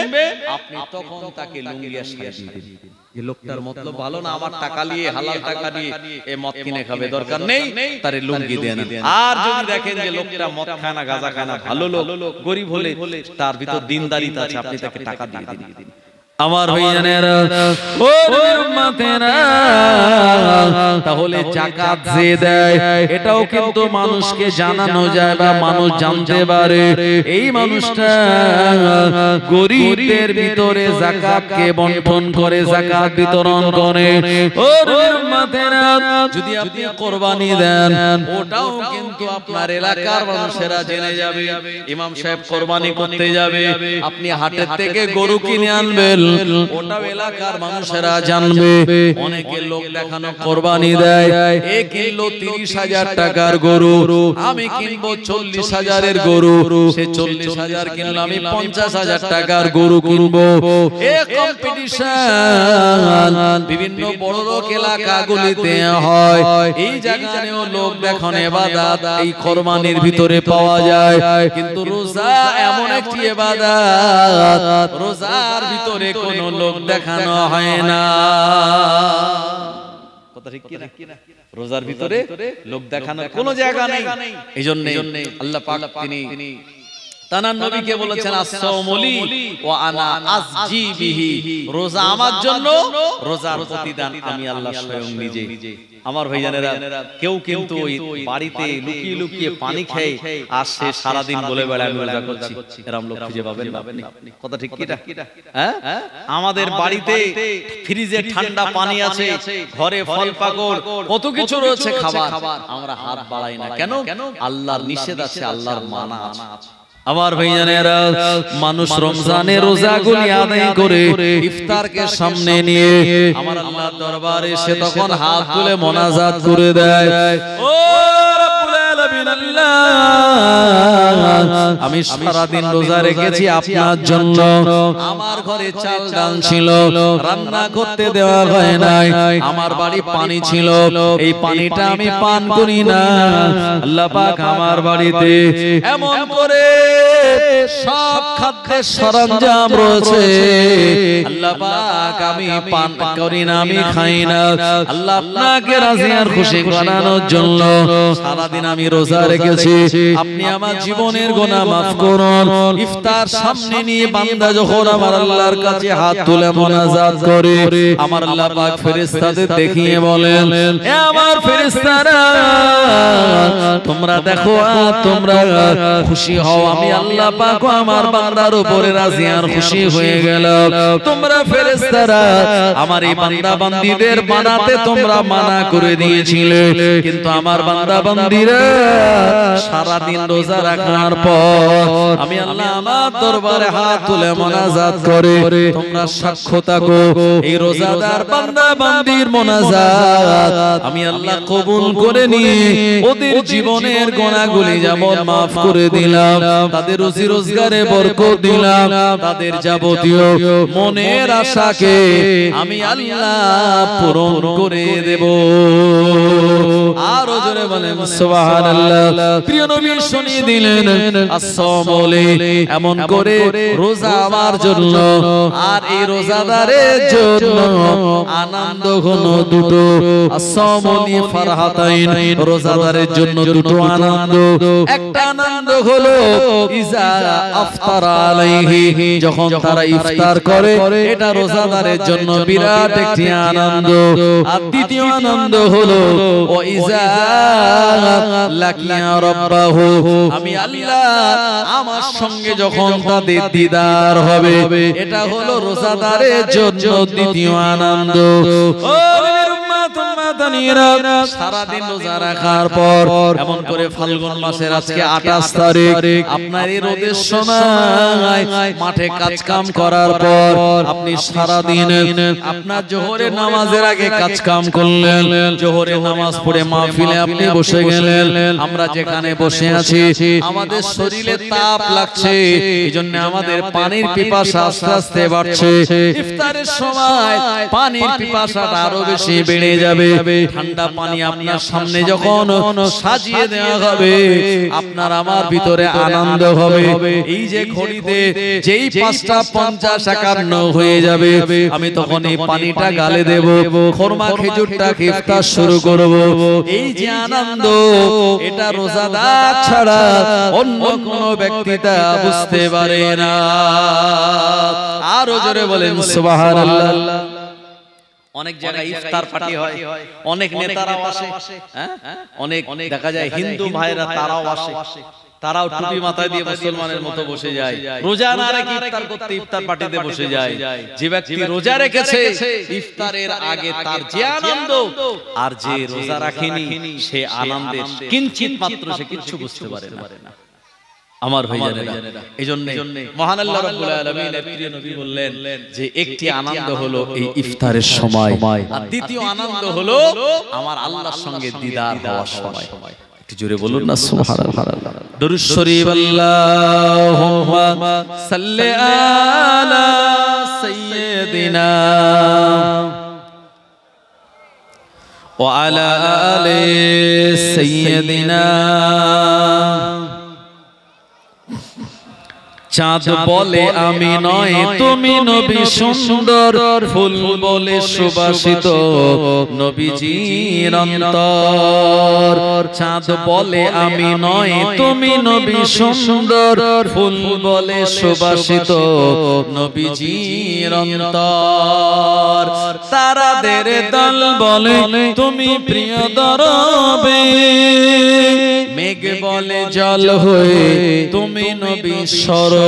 Speaker 1: আপনি তখন তাকে লুঙ্গি আর শাড়ি দিয়ে দিন। এই লোকটার মতলব ভালো না, আমার টাকা নিয়ে হালাল টাকা দিয়ে এই মদ কিনে খাবে, দরকার নেই, তারে লুঙ্গি দেন। আর যদি দেখেন যে লোকটা মদ খায় না, গাঁজা খায় না, ভালো লোক, গরিব হলে তার ভিতর দিনদারিতা আছে, আপনি তাকে টাকা দিয়ে দিন। আমার ভাইজানেরা, ও নবীর উম্মতেরা, তাহলে যাকাত যে দেয় এটাও কিন্তু মানুষকে জানানো যায় বা মানুষ জানতে পারে এই মানুষটা গরিবদের ভিতরে যাকাতকে বন্টন করে, যাকাত বিতরণ করে। ও নবীর উম্মতেরা, যদি আপনি কুরবানি দেন ওটাও কিন্তু আপনার এলাকার মানুষেরা জেনে যাবে। ইমাম সাহেব কুরবানি করতে যাবে, আপনি হাটের থেকে গরু কিনে আনবেন, ওটাও এলাকার মানুষেরা জানবে। অনেকে লোক দেখানো কুরবানি দেয়, এ কিনলো 30,000 টাকার গরু, আমি কিনবো 40,000-এর গরু, সে 40,000 কিনলো, আমি 50,000 টাকার গরু কিনবো। এ কম্পিটিশন বিভিন্ন বড় লোক এলাকাগুলিতে হয়। এই জায়গায়ও লোক দেখানো ইবাদত এই কুরবানির ভিতরে পাওয়া যায়, কিন্তু রোজা এমন একটি ইবাদত, রোজার ভিতরে কোনো লোক দেখানো হয় না। কথা ঠিক কি না? রোজার ভিতরে লোক দেখানোর কোনো জায়গা নেই। এইজন্য আল্লাহ পাক তিনি তানার নবীকে বলেছেন, as-সাওমু লি ওয়া আনা আসজি বিহি, রোজা আমার জন্য, রোজার প্রতিদান আমি আল্লাহ স্বয়ং নিজে। আমার ভাইজানেরা, কেউ কিন্তু ওই বাড়িতে লুকিয়ে লুকিয়ে পানি খেয়ে আসে, সারা দিন বলে বেড়ায় আমি রোজা করছি, এরকম লোক খুঁজে পাবেন না আপনি। কথা ঠিক কি না? হ্যাঁ, আমাদের বাড়িতে ফ্রিজে ঠান্ডা পানি আছে, ঘরে ফল পাকড় কত কিছু রয়েছে খাবার, আমরা হাত বাড়াই না কেন? আল্লাহর নিষেধ আছে, আল্লাহর মানা আছে। আমার ভাইজানেরা, মানুষ রমজানের রোজাগুলি আদায় করে ইফতারকে সামনে নিয়ে আমার আল্লাহর দরবারে সে তখন হাত তুলে মোনাজাত করে দেয়, ও রব্বুল আলামিন আল্লাহ, আমি সারা দিন রোজা রেখেছি আপনার জন্য, আমার ঘরে চাল ডাল ছিল, রান্না করতে দেওয়া হয় নাই, আমার বাড়ি পানি ছিল, এই পানিটা আমি পান করি না, আল্লাহ পাক আমার বাড়িতে এমন করে সব খাদ্যের সরঞ্জাম রয়েছে, আল্লাহ পাক আমি পান করি না, আমি খাই না, আল্লাহ আপনাকে রাজি আর খুশি করানোর জন্য সারাদিন আমি রোজা রেখেছি, আপনি আমার জীবনের গুনাহ মাফ করুন। ইফতার সামনে নিয়ে বান্দা যখন আমার আল্লাহর কাছে হাত তুলে মোনাজাত করে, আমার আল্লাহ পাক ফেরেশতাদের দেখিয়ে বলেন, এ আমার ফেরেশতারা, তোমরা দেখো, তোমরা খুশি হও, আমি আল্লাহ পাক আমার বান্দার উপরে রাজি আর খুশি হয়ে গেল। তোমরা ফেরেশতারা আমার এই বান্দা বান্দীদের বানাতে তোমরা মানা করে দিয়েছিলে, কিন্তু আমার বান্দা বান্দীরা সারা দিন রোজা রাখার পর আমি আল্লাহ আমার দরবারে হাত তুলে মোনাজাত করে, তোমরা সাক্ষ্য থাকো, এই রোজাদার বান্দা বান্দীর মোনাজাত আমি আল্লাহ কবুল করে নিয়ে ওদের জীবনের গুনাহগুলি যেমন মাফ করে দিলাম, তাদের রুজি রোজগারে বরকত দিলাম, তাদের যাবতীয় মনের আশাকে আমি আল্লাহ পূরণ করে দেব। আরো জোরে বলেন সুবহানাল্লাহ। প্রিয় নবী শুনিয়ে দিলেন, as-সাওমু লি, এমন করে রোজা আমার জন্য আর এই রোজাদারের জন্য আনন্দ হলো দুটো, as-সাওমু লি ফারহাতাইন, রোজাদারের জন্য দুটো আনন্দ। একটা আনন্দ হলো ইজা আফতারা আলাইহি, যখন তারা ইফতার করে, এটা রোজাদারের জন্য বিরাট একটি আনন্দ। আর দ্বিতীয় আনন্দ হলো ও ইজা লাকিয়া রাব্বাহু, আমি আল্লাহ আমার সঙ্গে যখন তাদের দিদার হবে, এটা হলো রোজাদারের জন্য দ্বিতীয় আনন্দ। ও নবীর উম্মত মাদানীরা সারা দিন রোজা রাখার পর এমন করে ফাল্গুন মাসের আজকে 28 তারিখ আপনার এই রোদের সময় মাঠে কাজ কাম করার পর আপনি সারা দিন আপনার জোহরের নামাজের আগে কাজ কাম করলেন, জোহরের নামাজ পড়ে মাহফিলে আপনি বসে গেলেন। আমরা যেখানে বসে আছি আমাদের শরীরে তাপ লাগছে, এইজন্য আমাদের পানির পিপাসা আস্তে আস্তে বাড়ছে। ইফতারের সময় পানির পিপাসাটা আরো বেশি বেড়ে যাবে। ঠান্ডা পানি আপনার সামনে যখন সাজিয়ে দেওয়া হবে আপনার আমার ভিতরে আনন্দ হবে। এই যে ঘড়িতে যেই 5:50 হয়ে যাবে আমি তখন এই পানিটা গালে দেব, খরমা খেজুরটা ইফতার শুরু করব। এই যে আনন্দ এটা রোজাদার ছাড়া অন্য কোনো ব্যক্তি তা বুঝতে পারে না। আরো জোরে বলেন সুবহানাল্লাহ। অনেক জায়গায় ইফতার পার্টি হয়, অনেক নেতারা আসে, অনেক দেখা যায় হিন্দু ভাইরা তারাও আসে, তারাও টুপি মাথায় দিয়ে মুসলমানের মতো বসে যায়। রোজা না রেখে ইফতার করতে ইফতার পার্টিতে বসে যায়। যে ব্যক্তি রোজা রেখেছে ইফতারের আগে তার যে আনন্দ আর যে রোজা রাখেনি সে আনন্দে কিঞ্চিত মাত্র সে কিছু বুঝতে পারে না। আমার ভাইজানেরা, এইজন্য মহান আল্লাহ রাব্বুল আলামিনের প্রিয় নবী বললেন যে একটি আনন্দ হলো এই ইফতারের সময়, আর দ্বিতীয় আনন্দ হলো আমার আল্লাহর সঙ্গে দিদার হওয়ার সময়। একটু জোরে বলুন না সুবহানাল্লাহ। দরুদ শরীফ আল্লাহুম্মা সাল্লি আলা সাইয়্যিদিনা ওয়া আলা আলি সাইয়্যিদিনা। চাঁদ বলে আমি নয় তুমি নবী সুন্দর, ফুল বলে সুবাসিত নবীজির অন্তর। চাঁদ বলে আমি নয় তুমি নবী সুন্দর, ফুল বলে সুবাসিত নবীজির অন্তর। তারাদের দল বলে তুমি প্রিয় দরবে, মেঘ বলে জল হয়ে তুমি নবী সরবে।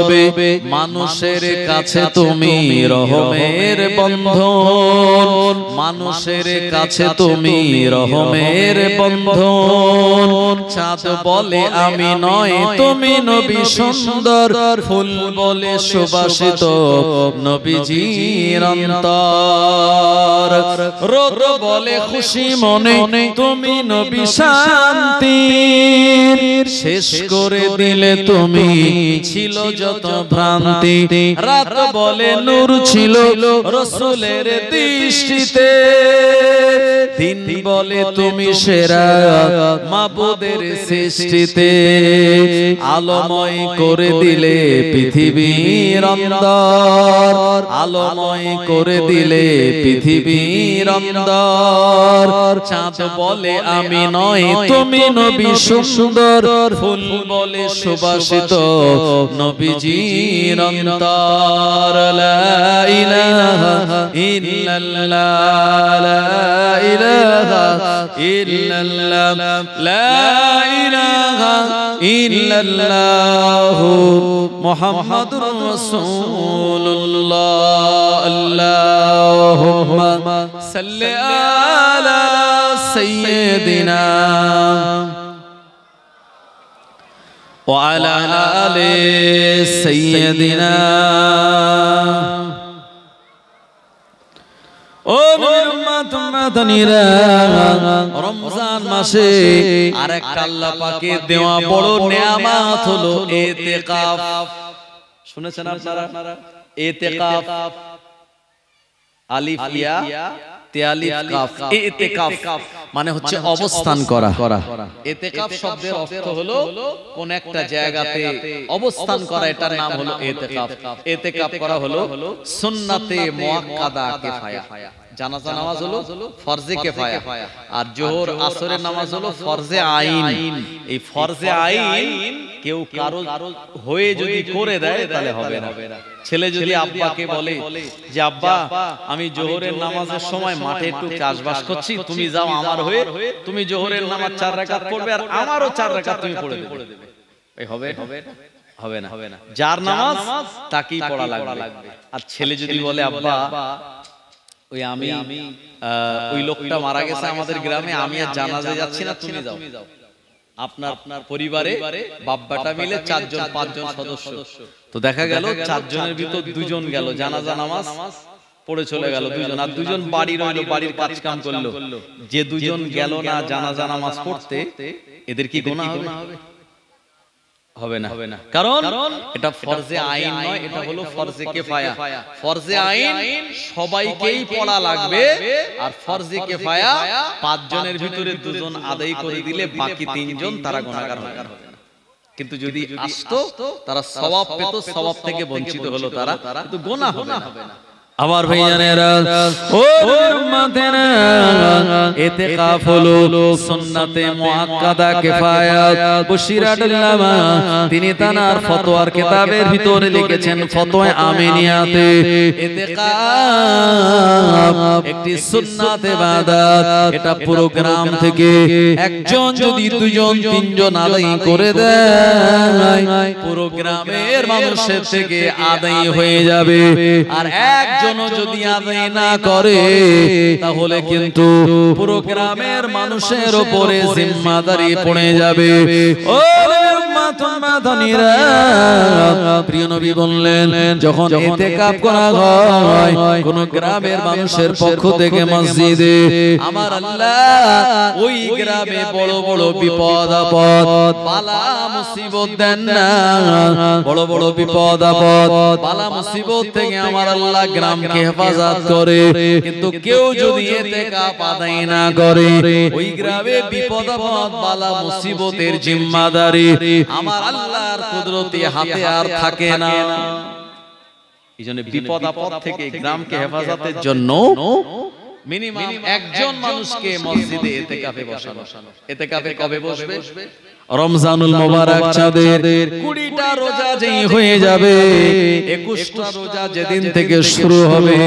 Speaker 1: মানুষের কাছে তুমি রহমের বন্ধন, মানুষের কাছে তুমি রহমের বন্ধন। চাঁদ বলে আমি নয় তুমি নবী সুন্দর, ফুল বলে সুবাসিত নবীজির অন্তর। রোদ বলে খুশি মনে তুমি নবী শান্তি, শেষ করে দিলে তুমি ছিল যত ভ্রান্তি। রাত বলে নূর ছিল রাসূলের দৃষ্টিতে, দিন বলে তুমি সেরা মাবুদের সৃষ্টিতে। আলোময় করে দিলে পৃথিবীর অন্তর, আলোময় করে দিলে পৃথিবীর অন্তর। চাঁদ বলে আমি নয় তুমি নবী সুন্দর, ফুল বলে সুবাসিত নবীজির অন্তর। লা ইলাহা ইল্লাল্লাহ, লা ইলাহা ইল্লাল্লাহ, লা ইলাহা ইল্লাল্লাহ মুহাম্মাদুর রাসূলুল্লাহ। আল্লাহুম্মা সাল্লি আলা সাইয়্যিদিনা ওয়া আলা আলি সাইয়্যিদিনা। ও উম্মত মাদানীরা, রমজান মাসে আরেকটা আল্লাহ পাকের দেওয়া বড় নেয়ামত হলো ইতিকাফ। শুনেছেন আপনারা? ইতিকাফ আলিফ ইয়া ইতিকাফ মানে হচ্ছে অবস্থান করা। ইতিকাফ শব্দের অর্থ হলো কোন একটা জায়গাতে অবস্থান করা, এটার নাম হলো ইতিকাফ। ইতিকাফ করা হলো সুন্নাতে মুআক্কাদা কিফায়া। জানাজা নামাজ হলো ফরজে কিফায়া, আর জোহর আসরের নামাজ হলো ফরজে আইন। এই ফরজে আইন কেউ কারো হয়ে যদি করে দেয় তাহলে হবে না। ছেলে যদি আব্বাকে বলে যে আব্বা আমি জোহরের নামাজের সময় মাঠে একটু চাষবাস করছি, তুমি যাও আমার হয়ে, তুমি জোহরের নামাজ 4 রাকাত পড়বে আর আমারও 4 রাকাত তুমি পড়ে দেবে, এই হবে? হবে না। যার নামাজ তাকেই পড়া লাগবে। আর ছেলে যদি বলে আব্বা ওই আমি ওই লোকটা মারা গেছে আমাদের গ্রামে, আমি আর জানাজায় যাচ্ছি না, তুমি যাও। আপনার পরিবারে বাপ্পাটা মিলে 4 জন 5 জন সদস্য। তো দেখা গেল 4 জনের ভিতর 2 জন গেল জানাজা নামাজ পড়ে চলে গেল 2 জন, আর 2 জন বাড়ি রইলো, বাড়ির কাজ কাম করলো। যে 2 জন গেল না জানাজা নামাজ পড়তে, এদের কি গুনাহ হবে? হবে না, কারণ এটা ফরজে আইন নয়, এটা হলো ফরজে কিফায়া। ফরজে আইন সবাইকেই পড়া লাগবে, আর ফরজে কিফায়া 5 জনের ভিতরে 2 জন আদায় করে দিলে বাকি 3 জন তারা গুনাহগার হবে না। কিন্তু যদি আসতো তারা সওয়াব পেত, সওয়াব থেকে বঞ্চিত হলো তারা, কিন্তু গুনাহ হবে না।
Speaker 2: আমার ভাইজানেরা, ও উম্মতেরা, ইতিকাফ হলো সুন্নাতে মুআক্কাদা কিফায়াত। বশিরাতুল্লামা তিনি তার ফতোয়ার কিতাবের ভিতরে লিখেছেন, ফতোয়া আমিনিয়াতে, ইতিকাফ একটি সুন্নাত ইবাদত। এটা পুরো গ্রাম থেকে একজন যদি 2 জন 3 জন আদায় করে দেয়, পুরো গ্রামের মানুষের থেকে আদায় হয়ে যাবে। আর একজন যদি আদায় না করে, তাহলে কিন্তু পুরো গ্রামের মানুষের উপরে জিম্মাদারি পড়ে যাবে। ও প্রিয় নবী বললেন, যখন ইতিকাফ করা হয় কোন গ্রামের মানুষের পক্ষ থেকে মসজিদে, আমার আল্লাহ ওই গ্রামে বড় বড় বিপদ আপদ বালা মুসিবত দেন না। বড় বড় বিপদ আপদ বালা মুসিবত থেকে আমার আল্লাহ গ্রামকে হেফাজত করে। কিন্তু কেউ যদি ইতিকাফ আদায় না করে, ওই গ্রামে বিপদ আপদ বালা মুসিবতের জিম্মাদারি আমার আল্লাহর কুদরতি হাতে আর থাকে না। এইজন্য বিপদ আপদ থেকে গ্রামকে হেফাজতের জন্য মিনিমাম একজন মানুষকে মসজিদে ইতিকাফে বসানো। ইতিকাফে কবে বসবে? রমজানুল মুবারক চাঁদের 20টা রোজা যেই হয়ে যাবে, 21টা রোজা যেদিন থেকে শুরু হবে,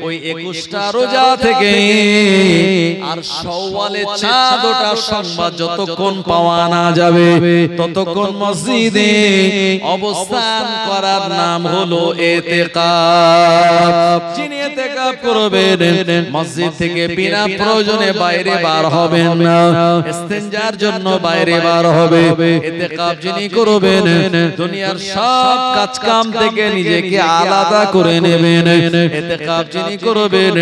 Speaker 2: ওই 21টা রোজা থেকে আর শাওয়ালে চাঁদ ওঠার সংবাদ যতক্ষণ পাওয়া না যাবে, ততক্ষণ মসজিদে অবস্থান করার নাম হলো ইতিকাফ। যিনি ইতিকাফ করবেন, মসজিদ থেকে বিনা প্রয়োজনে বাইরে বার হবেন না, ইস্তেঞ্জার জন্য বাইরে বার হবে। ইতিকাফ যিনি করবেন, দুনিয়ার সব কাজ কাম থেকে নিজেকে আলাদা করে নেবেন। ইতিকাফ যিনি করবেন,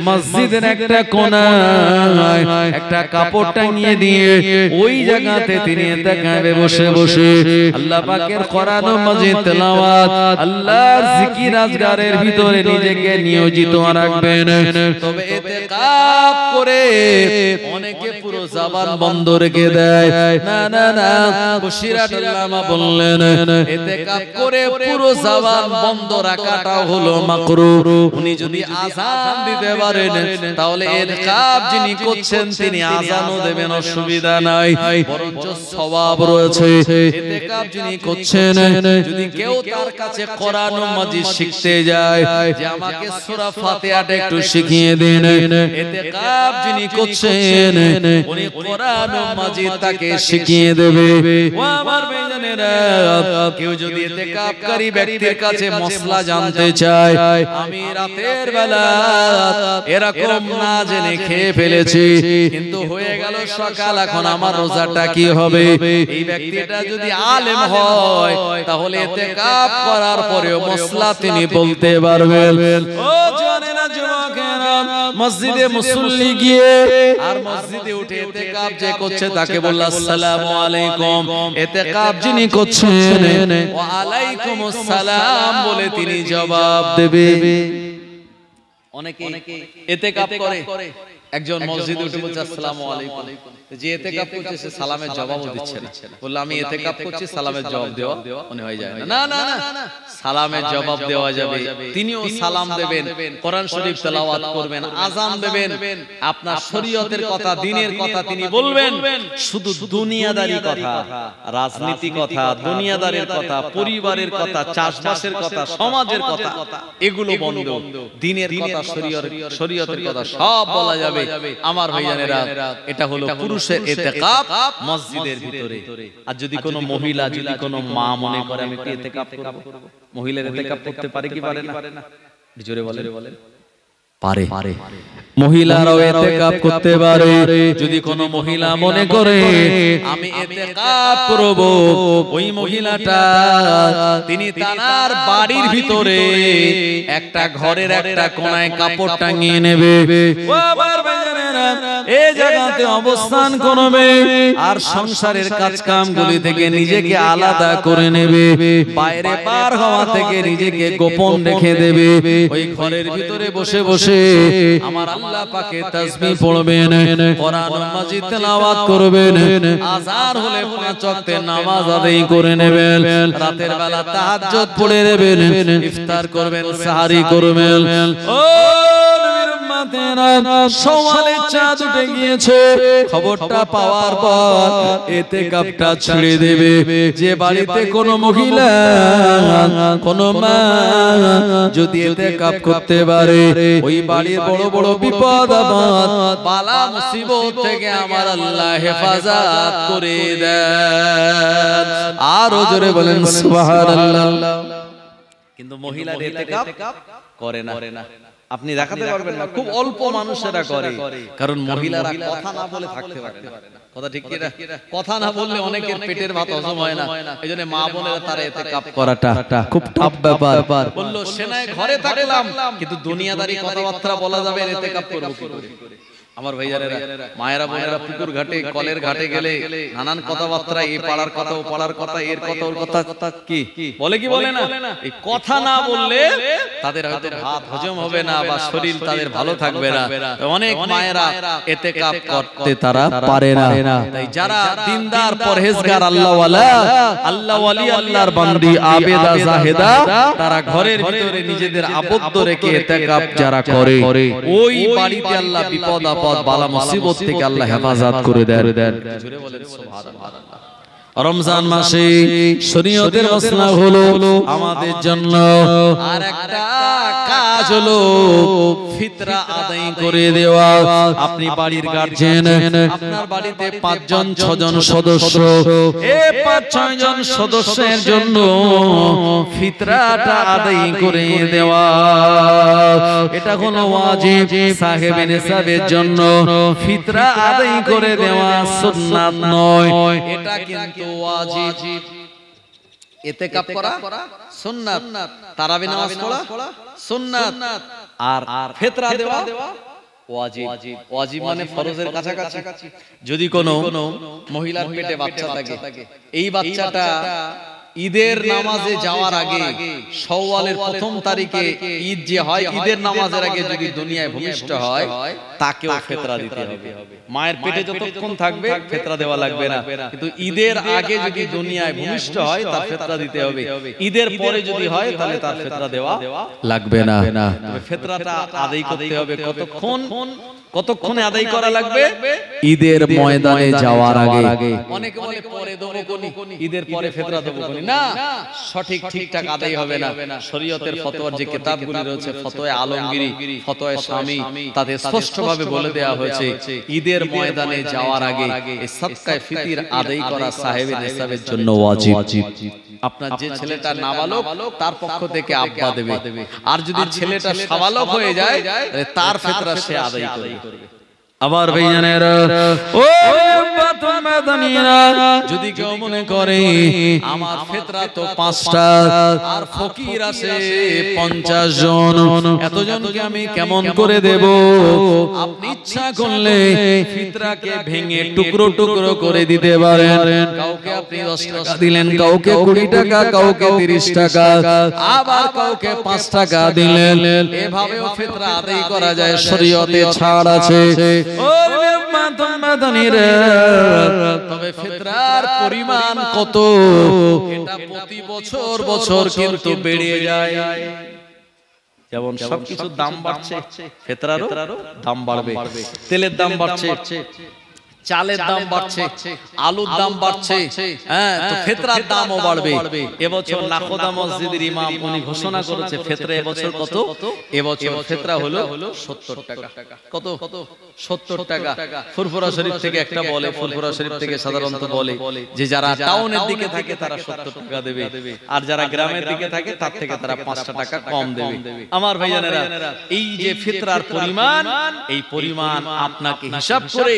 Speaker 2: মসজিদের একটা কোণায় একটা কাপড় টাঙিয়ে দিয়ে ওই জায়গাতে তিনি ইতিকাফে বসে বসে আল্লাহ পাকের কোরআন ও মাজিদ তেলাওয়াত, আল্লাহর জিকির আজগারের ভিতরে নিজেকে নিয়োজিত রাখবেন। তবে ইতিকাফ করে অনেকে পুরো জবান বন্ধ রেখে দেয়। না না না, বশিরাতুল্লামা বললেন, ইতিকাফ করে পুরো জবান বন্ধ রাখাটাও হলো মাকরুহ। উনি যদি আযান দিতে পারেন, তাহলে ইতিকাফ যিনি করছেন তিনি আযানও দেবেন, অসুবিধা নাই, বরঞ্চ সওয়াব রয়েছে। ইতিকাফ যিনি করছেন, যদি কেউ তার কাছে কোরআন ও মাজিদ শিখতে যায়, যে আমাকে সূরা ফাতিহাটা একটু শিখিয়ে দিন, ইতিকাফ যিনি করছেন উনি কোরআন ও মাজিদ তাকে শিখিয়ে দেবে। ও আমার ভাইজানেরা, কেউ যদি ইতিকাফকারী ব্যক্তির কাছে মসলা জানতে চায়, আমি রাতের বেলা এরকম না জেনে খেয়ে ফেলেছি, কিন্তু হয়ে গেল সকাল, এখন আমার রোজাটা কি হবে, এই ব্যক্তিটা যদি আলেম হয়, তাহলে ইতিকাফ করার পরেও মসলা তিনি বলতে পারবেন। ও জানেনা যুবকেরা, মসজিদে মুসল্লি গিয়ে আর মসজিদে উঠে ইতিকাফ যে করছে তাকে বলল আসসালামু আলাইকুম। ইতিকাফ যিনি করছেন, ওয়া আলাইকুমুস সালাম বলে তিনি জবাব দেবে। অনেকে ইতিকাফ করে, একজন মসজিদে উঠে বলছে আসসালামু আলাইকুম, যে ইতিকাফ করছে সে সালামের জবাবও দিচ্ছে না। বলল আমি ইতিকাফ করছি, সালামের জবাব দেওয়া মনে হয় যায় না। না না না, সালামের জবাব দেওয়া যাবে। তিনিও সালাম দেবেন, কোরআন শরীফ তেলাওয়াত করবেন, আযান দেবেন, আপনার শরীয়তের কথা, দ্বীনের কথা তিনি বলবেন। শুধু দুনিয়াদারি কথা, রাজনীতি কথা, দুনিয়াদারির কথা, পরিবারের কথা, চাষবাসের কথা, সমাজের কথা, এগুলো বন্ধ। দ্বীনের কথা, শরীয়তের কথা সব বলা যাবে। আমার ভাইজানেরা, এটা হলো পুরুষের ইতিকাফ মসজিদের ভিতরে। আর যদি কোনো মহিলা, যদি কোনো মা মনে করে আমি একটু ইতিকাফ করব, মহিলার ইতিকাফ করতে পারে কি পারে না? জোরে বলেন। পারে মহিলারাও ইতিকাফ করতে পারে যদি কোনো মহিলা মনে করে আমি ইতিকাফ করব ওই মহিলাটা তিনি তার বাড়ির ভিতরে একটা ঘরের একটা কোণায় কাপড় টাঙিয়ে নেবে ও আমার ভাইজানেরা এই জায়গাতে অবস্থান করবে আর সংসারের কাজকামগুলি থেকে নিজেকে আলাদা করে নেবে বাইরে পার হওয়া থেকে নিজেকে গোপন রেখে দেবে ওই ঘরের ভিতরে বসে বসে আমার আল্লাহ পাকে তাসবিহ পড়বেন কোরআন মাজিদ তেলাওয়াত করবেন আযান হলে 5 ওয়াক্তের নামাজ আদায় করে নেবেন রাতের বেলা তাহাজ্জুদ পড়ে নেবেন ইফতার করবেন সাহারি করবেন ও নবীর উম্মতেরা সওয়ালের চাঁদ উঠে গিয়েছে খবরটা পাওয়ার পর ইতিকাফটা ছেড়ে দেবে যে বাড়িতে কোনো মহিলা কোনো মা যদি ইতিকাফ করতে পারে ওই বাড়ির বড় বড় বিপদ আপদ বালা মুসিবত থেকে আমার আল্লাহ হেফাজত করে দেন আরো জোরে বলেন সুবহানাল্লাহ কিন্তু মহিলার ইতিকাফ করে না আপনি দেখাতে পারবেন না খুব অল্প মানুষেরা করে কারণ মহিলারা কথা না বলে থাকতে পারে না কথা ঠিক কি না কথা না বললে অনেকের পেটের ভাত হজম হয় না এইজন্য মা বোনেরা তারা ইতিকাফ করাটা খুব টাফ ব্যাপার বললো সেনায় ঘরে থাকলাম কিন্তু দুনিয়াদারি কথাবার্তা বলা যাবে ইতিকাফ করব কি করে আমার ভাইজানেরা মায়েরা বোনেরা পুকুর ঘাটে কলের ঘাটে গেলে নানান কথাবার্তা এই পাড়ার কথা ও পাড়ার কথা এর কথা ওর কথা কি বলে কি বলে না এই কথা না বললে তাদের হয়তো ভাত হজম হবে না বা শরীর তাদের ভালো থাকবে না অনেক মায়েরা ইতিকাফ করতে তারা পারে না তাই যারা দিনদার পরহেজগার আল্লাহওয়ালা আল্লাহ ওয়ালি আল্লাহর বান্দি আবেদা জাহেদা তারা ঘরের ভিতরে নিজেদের আবদ্ধ রেখে ইতিকাফ যারা করে ওই বাড়িতে আল্লাহ বিপদ বালা মুসিবত থেকে আল্লাহ হেফাজত করে দেন জোরে বলেন সুবহানাল্লাহ রমজান মাসে শরীয়তের মাসলা হলো আমাদের জন্য আর একটা কাজ হলো ফিতরা আদায় করে দেওয়া আপনি বাড়ির গার্জিয়ান আপনার বাড়িতে 5 জন 6 জন সদস্য এই 5-6 জন সদস্যের জন্য ফিতরাটা আদায় করে দেওয়া এটা হলো ওয়াজিব সাহেব নিসাবের জন্য ফিতরা আদায় করে দেওয়া সুন্নাত নয় এটা কিন্তু ওয়াজিব ইতিকাফ করা সুন্নাত তারাবি নামাজ পড়া সুন্নাত আর ফিতরা দেওয়া ওয়াজিব ওয়াজিব মানে ফরজের কাছাকাছি যদি কোনো মহিলার পেটে বাচ্চা থাকে এই বাচ্চাটা ঈদের নামাজে যাওয়ার আগে শাওয়ালের প্রথম তারিখে ঈদ যে হয় ঈদের নামাজের আগে যদি দুনিয়ায় ভূমিষ্ঠ হয় তাকেও ফিতরা দিতে হবে মায়ের পেটে যতক্ষণ থাকবে ফিতরা দেওয়া লাগবে না কিন্তু ঈদের আগে যদি দুনিয়ায় ভূমিষ্ঠ হয় তার ফিতরা দিতে হবে ঈদের পরে যদি হয় তাহলে তার ফিতরা দেওয়া লাগবে না তবে ফিতরাটা আদায় করতে হবে কতক্ষণে আদায় করা লাগবে ঈদের ময়দানে যাওয়ার আগে অনেকে বলে পরে দেব কোনি ঈদের পরে ফিতরা দেব কোনি না ঠিকঠাক আদায় হবে না শরীয়তের ফতোয়ার যে কিতাবগুলি রয়েছে ফতোয়া আলমগীরি ফতোয়া শামী তাতে স্পষ্টভাবে বলে দেওয়া হয়েছে ঈদের ময়দানে যাওয়ার আগে এই সাদকায়ে ফিতর আদায় করা সাহেবে নিসাবের জন্য ওয়াজিব আপনার যে ছেলেটা নাবালক তার পক্ষ থেকে আব্বা দেবে আর যদি ছেলেটা সাবালক হয়ে যায় তার ফিতরা সে আদায় করবে আবার ভাইজানেরা ও উম্মাতুল মাদানিরা যদি কেউ মনে করে আমার ফিতরা তো 5টা আর ফকির আছে 50 জন এতজনকে আমি কেমন করে দেব আপনি ইচ্ছা করলে ফিতরাকে ভেঙে টুকরো টুকরো করে দিতে পারেন কাউকে আপনি 10 টাকা দিলেন কাউকে 20 টাকা কাউকে 30 টাকা আবার কাউকে 5 টাকা দিলেন এভাবেও ফিতরা আদায় করা যায় শরীয়তে ছাড় আছে তবে ফিতরার পরিমাণ কত এটা প্রতি বছর কিন্তু বেড়ে যায় যেমন সবকিছুর দাম বাড়ছে ফিতরারও দাম বাড়বে তেলের দাম বাড়ছে
Speaker 1: চালের দাম বাড়ছে, আলুর দাম বাড়ছে, হ্যাঁ, তো ফিতরার দামও বাড়বে। এবছর নাখোদা মসজিদের ইমাম উনি ঘোষণা করেছে ফিতরা এবছর কত? এবছর ফিতরা হলো 70 টাকা। কত? 70 টাকা। ফুরফুরা শরীফ থেকে একটা বলে, ফুরফুরা শরীফ থেকে সাধারণত বলে যে যারা টাউনের দিকে থাকে তারা 70 টাকা দেবে, আর যারা গ্রামের দিকে থাকে তার থেকে তারা 5টা টাকা কম দেবে। আমার ভাইজানেরা, এই যে ফিতরার পরিমাণ, এই পরিমাণ আপনাকে হিসাব করে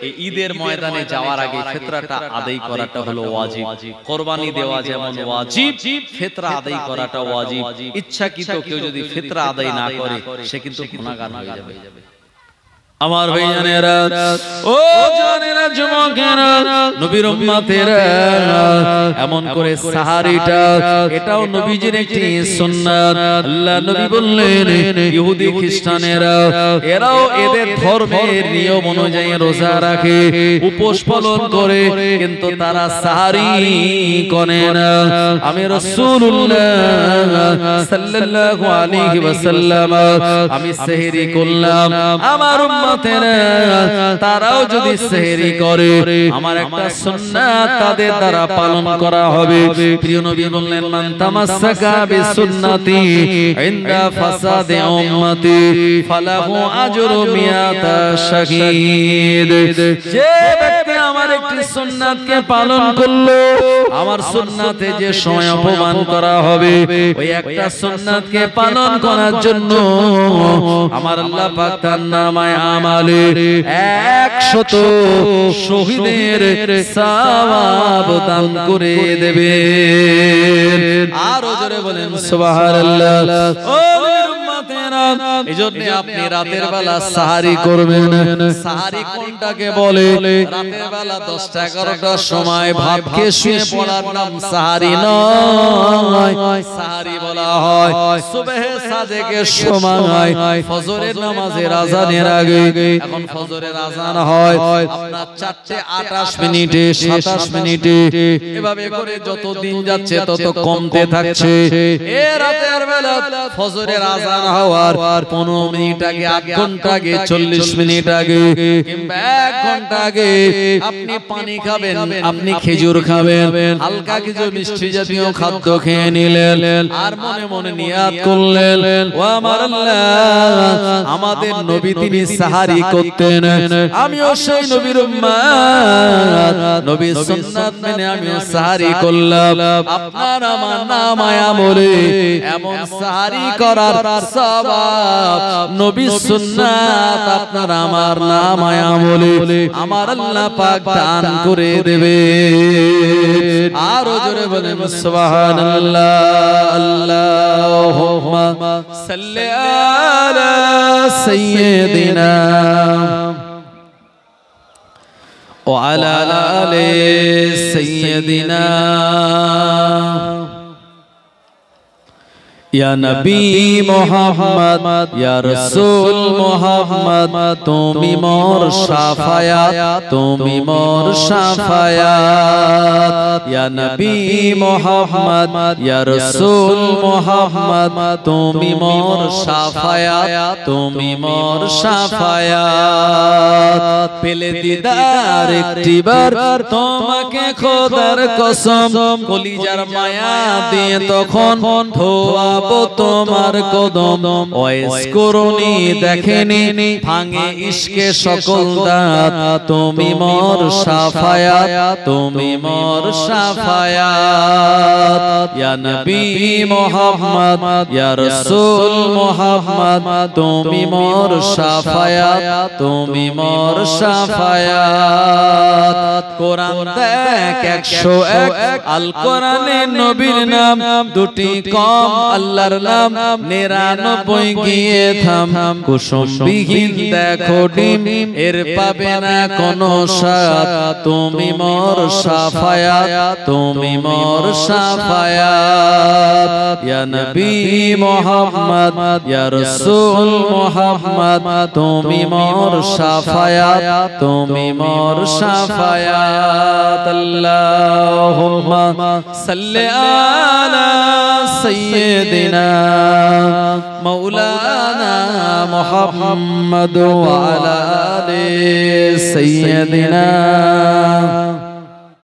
Speaker 1: এই ঈদের ময়দানে যাওয়ার আগে ফিতরাটা আদায় করাটা হলো ওয়াজিব। কুরবানি দেওয়া যেমন ওয়াজিব, ফিতরা আদায় করাটা ওয়াজিব। ইচ্ছাকৃত কেউ যদি ফিতরা আদায় না করে সে কিন্তু গুনাহগার হয়ে যাবে।
Speaker 2: আমার ভাইজানেরা, ও জানেরা, যুবকেরা, নবীর উম্মতেরা, এমন করে সাহারিটা, এটাও নবীজির একটি সুন্নাত। আল্লাহ নবী বললেন ইহুদি খ্রিস্টানেরা এরাও এদের ধর্মের নিয়ম অনুযায়ী রোজা রাখে, উপোস পালন করে, কিন্তু তারা সাহারি করে না। আমি রাসূলুল্লাহ সাল্লাল্লাহু আলাইহি ওয়াসাল্লাম আমি সেহরি করলাম, আমার তারাও যদি সেহরি করে আমার একটা সুন্নাত তাদের দ্বারা পালন করা হবে। প্রিয় নবী বললেন মান তামাসসাকা বিসুন্নতি ইনদা ফাসাদি উম্মতি ফালাহু আজরু মিয়াতা শাহীদ। যে ব্যক্তি আমার একটি সুন্নাতকে পালন করলো, আমার সুন্নাতে যে সময় অপমান করা হবে, ওই একটা সুন্নাতকে পালন করার জন্য আমার আল্লাহ পাক তার নামায় আমালে 100 শহীদের সওয়াব দান করে দেবে। আরো জোরে বলেন সুবহানাল্লাহ। ও নবীর উম্মতেরা, এজন্য আপনি রাতের বেলা সাহারি করবেন। সাহারি কোনটাকে বলে? রাতের বেলা 10টা 11টার সময় ভাত খেয়ে শুয়ে পড়ার নাম সাহারি নয়। সাহারি বলা হয় সুবহে সাদেকের সময়, ফজরের নামাজের আযানের আগে। এখন ফজরের আযান হয় আপনার 4:28 মিনিটে, 27 মিনিটে, এভাবে করে যত দিন যাচ্ছে তত কমতে থাকছে। এ রাতের বেলা ফজরের আযান হওয়ার 15 মিনিট আগে, 8 ঘন্টা আগে, 40 মিনিট আগে কিংবা 1 ঘন্টা আগে আপনি পানি খাবেন, আপনি খেজুর খাবেন, হালকা কিছু মিষ্টি জাতীয় খাদ্য খেয়ে নিলেন, আর মনে মনে নিয়াত করলেন ও আমার আল্লাহ, আমাদের নবী তিনি সাহারি করতেন, আমিও সেই নবীর উম্মত, নবীর সুন্নাত মেনে আমিও সাহারি করলাম। আপনার আমার নামায় আমলে এমন সাহারি করার সওয়াব নবীর সুন্নাত আপনার আমার নামায় আমলে আমার আল্লাহ পাক দান করে দেবে। আরো জোরে বলেন সুবহানাল্লাহ। আল্লাহুম্মা সাল্লি আলা সাইয়্যিদিনা ওয়া আলা আলি সাইয়্যিদিনা ইয়া নবী মুহাম্মদ, ইয়া রাসূল মুহাম্মদ, তুমি মোর শাফায়াত, তুমি মোর শাফায়াত। ইয়া নবী মুহাম্মদ, ইয়া রাসূল মুহাম্মদ, তুমি মোর শাফায়াত, তুমি মোর শাফায়াত। পেলে দিদার একটিবার তোমাকে খোদার কসম, কলিজার মায়া দিয়ে তখন ধোয়া তোমার কদম, ওয়াইস করুনি দেখেনি ভাঙে ইশকে সকল দাঁত, তুমি মোর শাফায়াত, তুমি মোর শাফায়াত। ইয়া নবী মুহাম্মদ, ইয়া রাসূল মুহাম্মদ, তুমি মোর শাফায়াত, তুমি মোর শাফায়াত। কোরআন দেখ 101, আল কোরআনে নবীর নাম দুটি কম, আল্লাহর নাম 99 গিয়ে থাম। কুসুম বিহীন দেখো ডিম, এর পাবে না কোনো স্বাদ, তুমি মোর শাফায়াত, তুমি মোর শাফায়াত। ইয়া নবী মুহাম্মদ, ইয়া রাসূল মুহাম্মদ, তুমি মোর শাফায়াত, তুমি মোর শাফায়াত। আল্লাহুম্মা সাল্লি আলা সাইয়্যিদিনা মাওলানা মুহাম্মদ ওয়া আলা আলি سيدنا